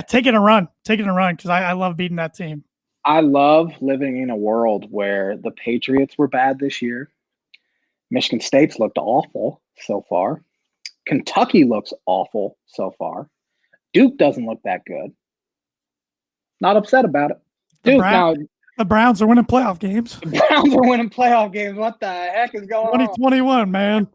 taking a run because I love beating that team. I love living in a world where the Patriots were bad this year. Michigan State's looked awful so far. Kentucky looks awful so far. Duke doesn't look that good. Not upset about it. The Browns are winning playoff games. The Browns are winning playoff games. What the heck is going on? 2021, man.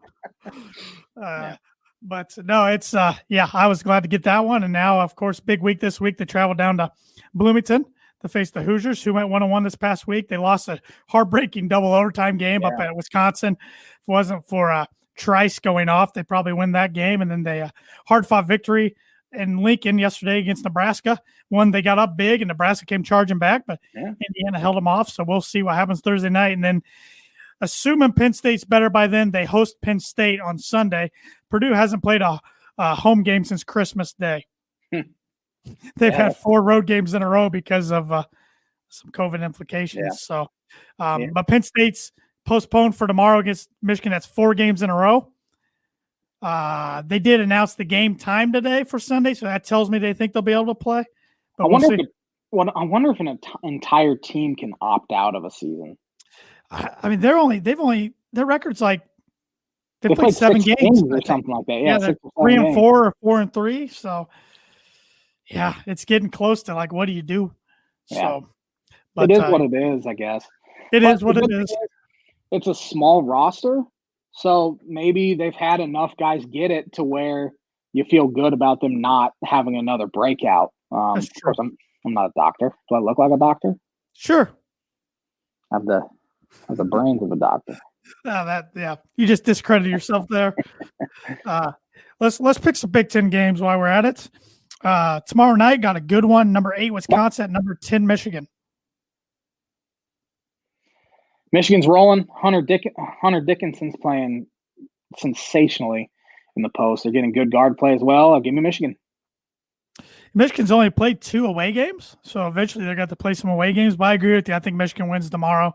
But no, it's I was glad to get that one. And now, of course, big week this week. They traveled down to Bloomington to face the Hoosiers, who went 1-1 this past week. They lost a heartbreaking double overtime game up at Wisconsin. If it wasn't for Trice going off, they probably win that game. And then they hard-fought victory in Lincoln yesterday against Nebraska. One, they got up big, and Nebraska came charging back, but Indiana held them off. So we'll see what happens Thursday night. And then, assuming Penn State's better by then, they host Penn State on Sunday. Purdue hasn't played a home game since Christmas Day. They've had 4 road games in a row because of some COVID implications. So, but Penn State's postponed for tomorrow against Michigan. That's 4 games in a row. They did announce the game time today for Sunday, so that tells me they think they'll be able to play. But I wonder if an entire team can opt out of a season. I mean, their record's like they played 7 games or something like that. Yeah, 3 and 4 or 4 and 3. So it's getting close to like, what do you do? Yeah. So, but it is what it is, I guess. It is what it is. It's a small roster, so maybe they've had enough guys get it to where you feel good about them not having another breakout. Of course, I'm not a doctor. Do I look like a doctor? Sure. I have the brains of a doctor. You just discredited yourself there. Let's pick some Big Ten games while we're at it. Tomorrow night got a good one. Number 8 Wisconsin, number 10 Michigan. Michigan's rolling. Hunter Dickinson's playing sensationally in the post. They're getting good guard play as well. I'll give me Michigan. Michigan's only played 2 away games, so eventually they're going to play some away games. But I agree with you. I think Michigan wins tomorrow.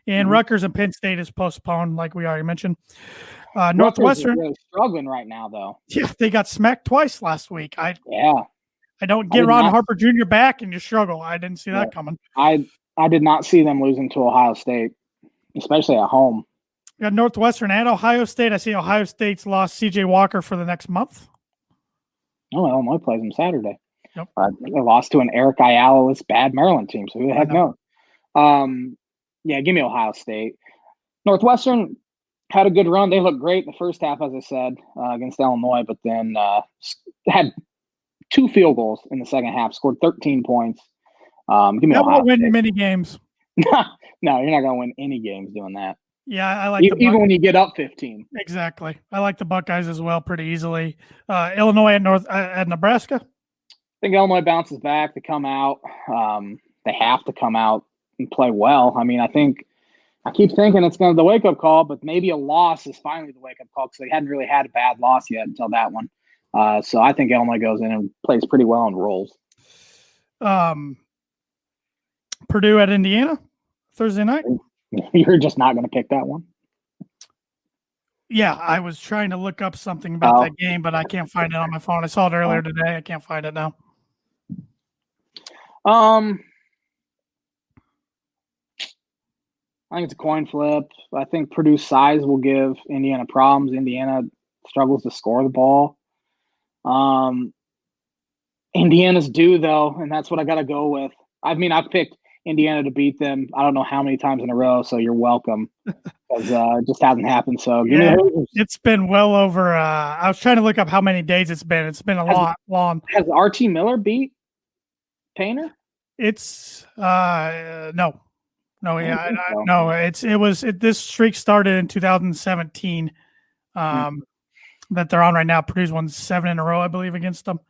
And Rutgers and Penn State is postponed, like we already mentioned. Northwestern is really struggling right now, though. Yeah, they got smacked twice last week. I don't get Ron Harper Jr. back and you struggle. I didn't see that coming. I did not see them losing to Ohio State, especially at home. You got Northwestern and Ohio State. I see Ohio State's lost C.J. Walker for the next month. Oh, Illinois plays them Saturday. Yep. They lost to an Eric Ayala-less bad Maryland team, so who the heck knows? Give me Ohio State. Northwestern had a good run. They looked great in the first half, as I said, against Illinois, but then had 2 field goals in the second half, scored 13 points. Give me Ohio State. Win many games. No, you're not going to win any games doing that. Yeah, I like even when you get up 15. Exactly. I like the Buckeyes as well pretty easily. Illinois at Nebraska. I think Illinois bounces back. They come out. They have to come out and play well. I mean, I keep thinking it's going to be the wake-up call, but maybe a loss is finally the wake-up call because they hadn't really had a bad loss yet until that one. So I think Illinois goes in and plays pretty well and rolls. Purdue at Indiana Thursday night. You're just not going to pick that one? Yeah, I was trying to look up something about that game, but I can't find it on my phone. I saw it earlier today. I can't find it now. I think it's a coin flip. I think Purdue's size will give Indiana problems. Indiana struggles to score the ball. Indiana's due, though, and that's what I got to go with. I mean, I've picked Indiana to beat them I don't know how many times in a row, so you're welcome. Because it just hasn't happened. So it's been well over. I was trying to look up how many days it's been. It's been a lot long. Has Archie Miller beat Painter? It's no. This streak started in 2017. That they're on right now. Purdue's won 7 in a row, I believe, against them.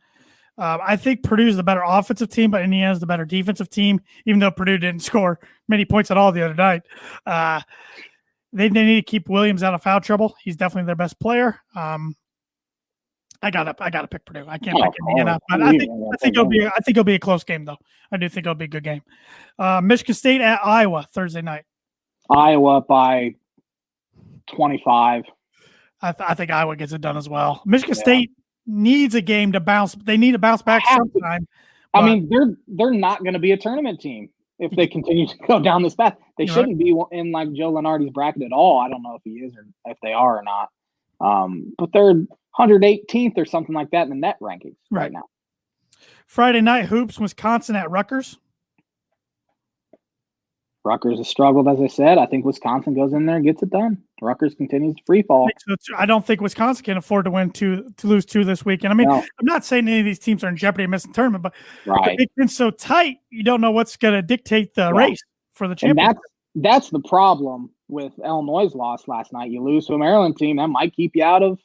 I think Purdue's the better offensive team, but Indiana's the better defensive team, even though Purdue didn't score many points at all the other night. They need to keep Williams out of foul trouble. He's definitely their best player. I gotta pick Purdue. I can't pick Indiana, but I think it'll be a close game though. I do think it'll be a good game. Michigan State at Iowa Thursday night. Iowa by 25. I think Iowa gets it done as well. Michigan State needs a game to bounce. They need to bounce back sometime. I mean, they're not going to be a tournament team if they continue to go down this path. They shouldn't be in like Joe Lunardi's bracket at all. I don't know if he is or if they are or not. But they're 118th or something like that in the net rankings right now. Friday night hoops, Wisconsin at Rutgers. Rutgers has struggled, as I said. I think Wisconsin goes in there and gets it done. Rutgers continues to free fall. I don't think Wisconsin can afford to lose 2 this weekend. I mean, I'm not saying any of these teams are in jeopardy of missing the tournament, but the Big Ten's so tight, you don't know what's going to dictate the race for the championship. And that's the problem with Illinois' loss last night. You lose to a Maryland team, that might keep you out of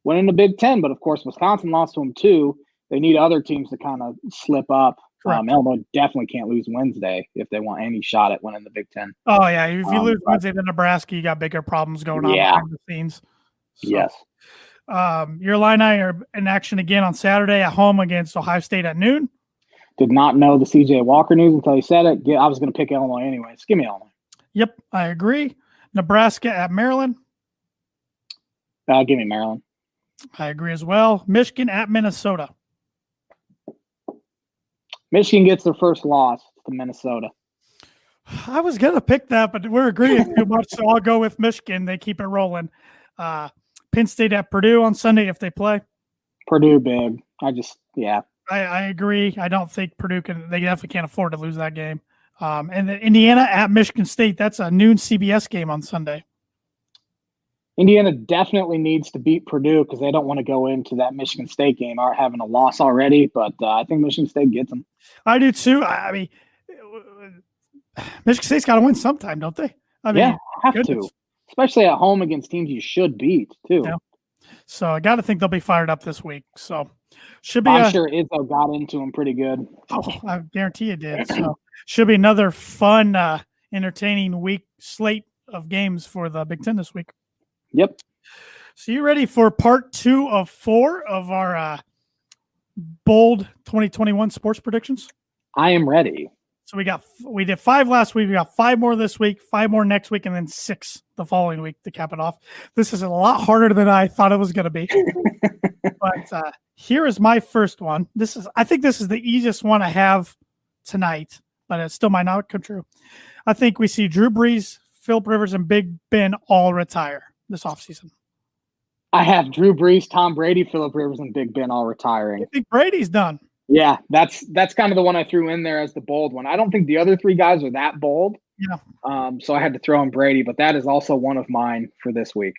winning the Big Ten. But, of course, Wisconsin lost to them too. They need other teams to kind of slip up. Illinois definitely can't lose Wednesday if they want any shot at winning the Big Ten. Oh, yeah. If you lose Wednesday to Nebraska, you got bigger problems going on behind the scenes. So, yes. Your Illini are in action again on Saturday at home against Ohio State at noon. Did not know the C.J. Walker news until he said it. I was going to pick Illinois anyway. Just give me Illinois. Yep, I agree. Nebraska at Maryland. Give me Maryland. I agree as well. Michigan at Minnesota. Michigan gets their first loss to Minnesota. I was going to pick that, but we're agreeing too much, so I'll go with Michigan. They keep it rolling. Penn State at Purdue on Sunday if they play. Purdue big. I agree. I don't think Purdue they definitely can't afford to lose that game. And then Indiana at Michigan State, that's a noon CBS game on Sunday. Indiana definitely needs to beat Purdue because they don't want to go into that Michigan State game having a loss already. But I think Michigan State gets them. I do too. I mean, Michigan State's got to win sometime, don't they? I mean, yeah, have to, especially at home against teams you should beat too. Yeah. So I got to think they'll be fired up this week. So should be. I'm sure Izzo got into them pretty good. Oh, I guarantee it did. So should be another fun, entertaining week slate of games for the Big Ten this week. Yep. So you ready for part 2 of 4 of our bold 2021 sports predictions? I am ready. So we did 5 last week. We got 5 more this week, 5 more next week, and then 6 the following week to cap it off. This is a lot harder than I thought it was going to be. But here is my first one. I think this is the easiest one I have tonight, but it still might not come true. I think we see Drew Brees, Philip Rivers, and Big Ben all retire this offseason. I have Drew Brees, Tom Brady, Philip Rivers, and Big Ben all retiring. I think Brady's done. Yeah, that's kind of the one I threw in there as the bold one. I don't think the other 3 guys are that bold. Yeah. So I had to throw in Brady, but that is also one of mine for this week.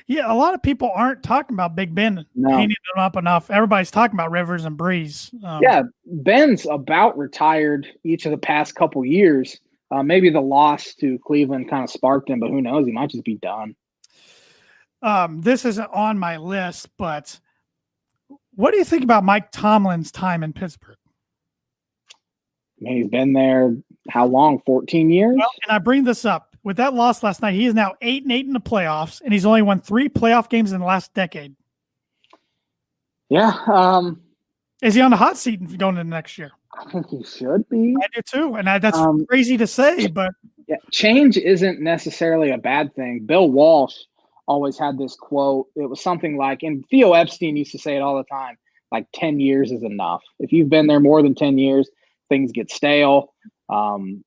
Yeah, a lot of people aren't talking about Big Ben painting them up enough. Everybody's talking about Rivers and Brees. Yeah, Ben's about retired each of the past couple years. Maybe the loss to Cleveland kind of sparked him, but who knows? He might just be done. This isn't on my list, but what do you think about Mike Tomlin's time in Pittsburgh? I mean, he's been there how long? 14 years? Well, and I bring this up. With that loss last night, he is now 8-8 in the playoffs, and he's only won 3 playoff games in the last decade. Yeah. Is he on the hot seat going into next year? I think he should be. I do too, and that's crazy to say, but yeah, change isn't necessarily a bad thing. Bill Walsh always had this quote. It was something like, and Theo Epstein used to say it all the time, like 10 years is enough. If you've been there more than 10 years, things get stale.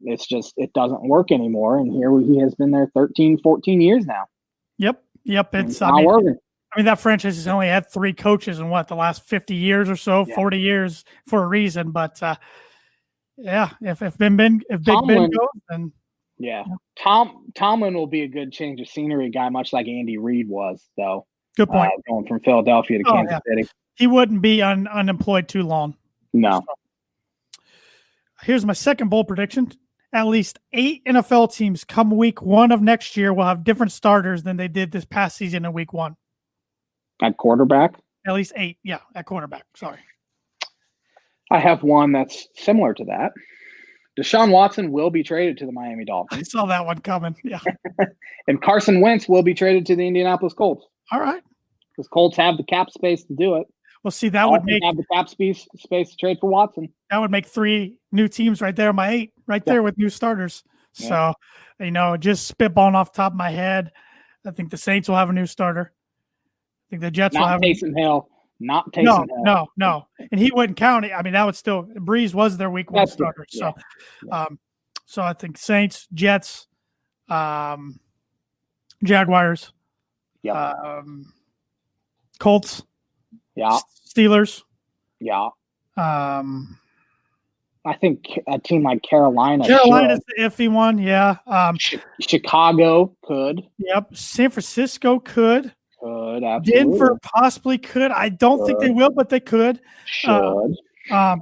It's just, it doesn't work anymore. And here he has been there 13, 14 years now. Yep. It's not working. I mean, that franchise has only had 3 coaches in the last 50 years or so, 40 years for a reason. But yeah, if Big Ben goes, then yeah. Tomlin will be a good change of scenery guy, much like Andy Reid was, though. Good point. Going from Philadelphia to Kansas City. He wouldn't be unemployed too long. No. So, here's my second bold prediction. At least 8 NFL teams come week 1 of next year will have different starters than they did this past season in week 1. At quarterback? At least 8, yeah, at quarterback. Sorry. I have one that's similar to that. Deshaun Watson will be traded to the Miami Dolphins. I saw that one coming, yeah. And Carson Wentz will be traded to the Indianapolis Colts. All right. Because Colts have the cap space to do it. Well, see, that would make have the cap space to trade for Watson. That would make 3 new teams right there. My 8 right there with new starters. Yeah. So, just spitballing off the top of my head, I think the Saints will have a new starter. I think the Jets will have Taysom Hill. Not Taysom Hill. No. And he wouldn't count it. I mean, that would still – Breeze was their week 1 starter. Yeah. So I think Saints, Jets, Jaguars, Colts, Steelers. Yeah. I think a team like Carolina's the iffy one, yeah. Chicago could. Yep. San Francisco could. Could, absolutely. Denver possibly could. I don't think they will, but they could. Should. I'm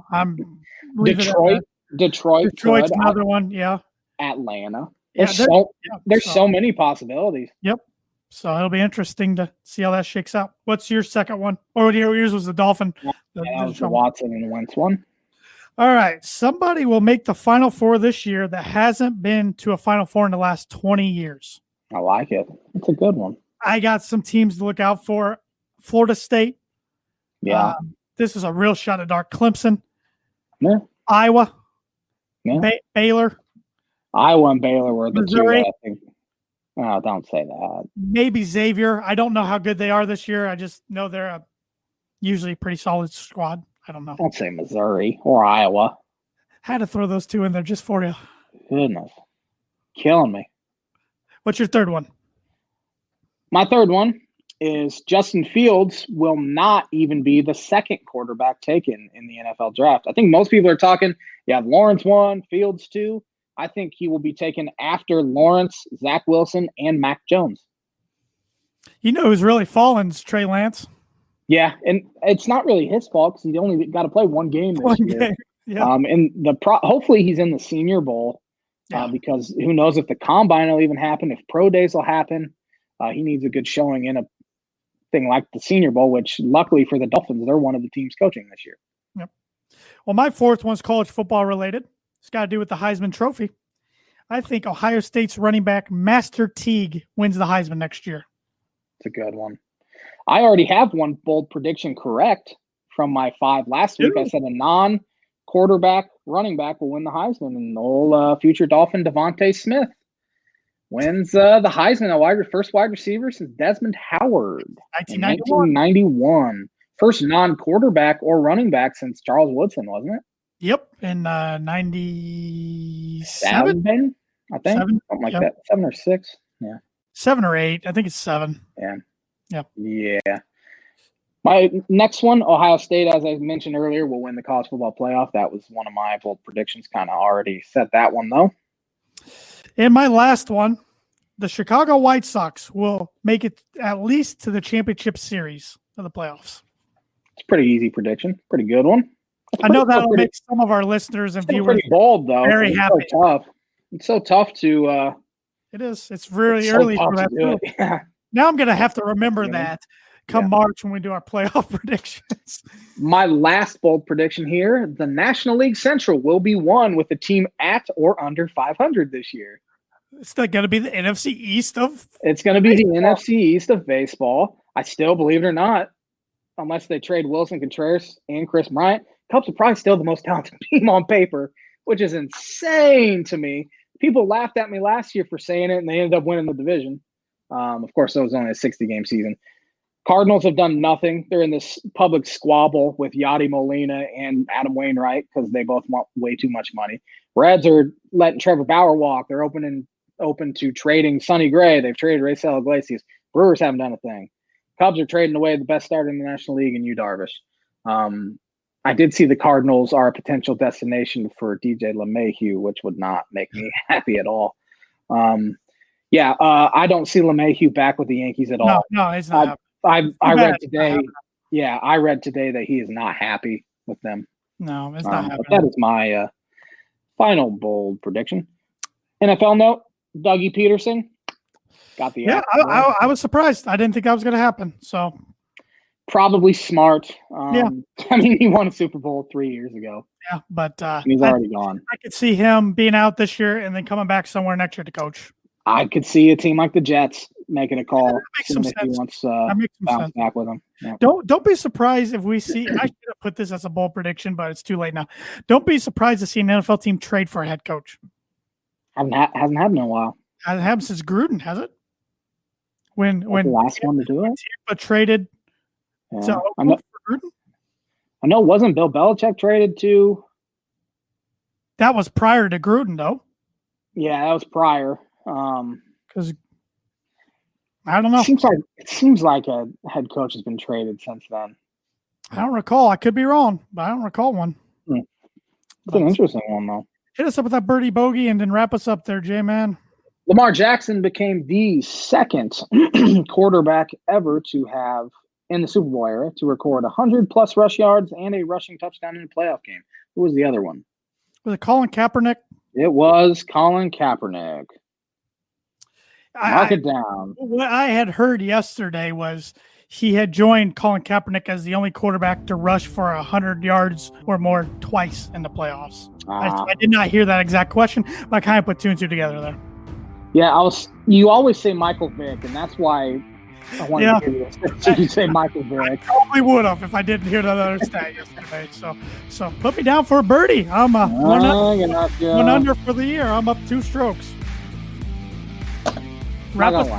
Detroit's could. Another one, yeah. Atlanta. There's so many possibilities. Yep. So it'll be interesting to see how that shakes out. What's your second one? Or yours was the Dolphin. That was the Watson and Wentz one. All right. Somebody will make the Final Four this year that hasn't been to a Final Four in the last 20 years. I like it. It's a good one. I got some teams to look out for. Florida State. Yeah. This is a real shot at dark. Clemson. Yeah. Iowa. Yeah. Baylor. Iowa and Baylor were the Missouri. 2 that I think. Oh, don't say that. Maybe Xavier. I don't know how good they are this year. I just know they're a usually pretty solid squad. I don't know. Don't say Missouri or Iowa. Had to throw those 2 in there just for you. Goodness. Killing me. What's your third one? My third one is Justin Fields will not even be the second quarterback taken in the NFL draft. I think most people are talking, you have Lawrence 1, Fields 2. I think he will be taken after Lawrence, Zach Wilson, and Mac Jones. You know who's really fallen is Trey Lance. Yeah, and it's not really his fault because he only got to play one game this year. Yeah. And hopefully he's in the Senior Bowl because who knows if the Combine will even happen, if Pro Days will happen. He needs a good showing in a thing like the Senior Bowl, which luckily for the Dolphins, they're one of the teams coaching this year. Yep. Well, my fourth one's college football related. It's got to do with the Heisman Trophy. I think Ohio State's running back Master Teague wins the Heisman next year. It's a good one. I already have one bold prediction correct from my 5 last week. I said a non-quarterback running back will win the Heisman, and the old future Dolphin Devontae Smith wins the Heisman, first wide receiver since Desmond Howard 1991. First non-quarterback or running back since Charles Woodson, wasn't it? Yep, in 97, I think. Something like that. 7 or 6. Yeah. 7 or 8. I think it's 7. Yeah. Yep. Yeah. My next one, Ohio State, as I mentioned earlier, will win the college football playoff. That was one of my bold predictions. Kind of already set that one, though. And my last one, the Chicago White Sox will make it at least to the championship series of the playoffs. It's a pretty easy prediction. Pretty good one. I know that'll make some of our listeners and viewers pretty bold, though. Very happy. So tough. It's so tough to. It is. It's really early for that. Yeah. Now I'm going to have to remember that come March when we do our playoff predictions. My last bold prediction here, the National League Central will be won with a team at or under 500 this year. It's going to be the NFC East of It's going to be baseball. The NFC East of baseball. I still, believe it or not, unless they trade Wilson Contreras and Chris Bryant, Cubs are probably still the most talented team on paper, which is insane to me. People laughed at me last year for saying it, and they ended up winning the division. Of course, it was only a 60-game season. Cardinals have done nothing. They're in this public squabble with Yadi Molina and Adam Wainwright because they both want way too much money. Reds are letting Trevor Bauer walk. They're open to trading Sonny Gray. They've traded Raisel Iglesias. Brewers haven't done a thing. Cubs are trading away the best starter in the National League in Yu Darvish. I did see the Cardinals are a potential destination for DJ LeMahieu, which would not make me happy at all. I don't see LeMahieu back with the Yankees at all. No, he's not. I read today. Yeah, I read today that he is not happy with them. No, it's not happening. But that is my final bold prediction. NFL note: Dougie Peterson got the. Yeah, I was surprised. I didn't think that was going to happen. So probably smart. I mean, he won a Super Bowl 3 years ago. Yeah, but he's already gone. I could see him being out this year and then coming back somewhere next year to coach. I could see a team like the Jets making a call. That makes some sense. He wants to bounce back with him. Yeah. Don't be surprised if we see. I should have put this as a bold prediction, but it's too late now. Don't be surprised to see an NFL team trade for a head coach. Hasn't happened in a while. Hasn't happened since Gruden, has it? When the last one to do it, but traded. Yeah. To Oakland for Gruden. I know. Wasn't Bill Belichick traded to? That was prior to Gruden, though. Yeah, that was prior. Because I don't know. It seems like a head coach has been traded since then. I don't recall. I could be wrong, but I don't recall one. It's an interesting one, though. Hit us up with that birdie bogey and then wrap us up there, J-Man. Lamar Jackson became the second quarterback ever to have, in the Super Bowl era, to record 100-plus rush yards and a rushing touchdown in a playoff game. Who was the other one? Was it Colin Kaepernick? It was Colin Kaepernick. Mark it down. What I had heard yesterday was he had joined Colin Kaepernick as the only quarterback to rush for 100 yards or more twice in the playoffs. I did not hear that exact question, but I kind of put 2 and 2 together there. Yeah, you always say Michael Vick, and that's why I wanted to hear this. So you say Michael Vick. I probably would have if I didn't hear that other stat yesterday. So put me down for a birdie. I'm one under for the year. I'm up 2 strokes. Wrap us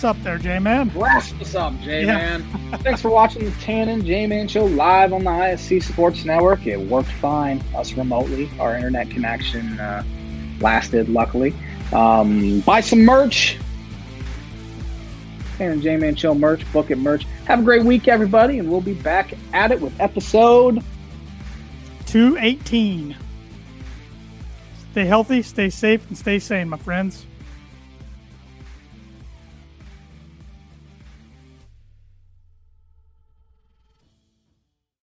up there, J-Man. Wrap us up, J-Man. Yeah. Thanks for watching the Tannen J-Man Show live on the ISC Sports Network. It worked fine, us remotely. Our internet connection lasted, luckily. Buy some merch. Tannen J-Man Show merch, book it merch. Have a great week, everybody, and we'll be back at it with episode 218. Stay healthy, stay safe, and stay sane, my friends.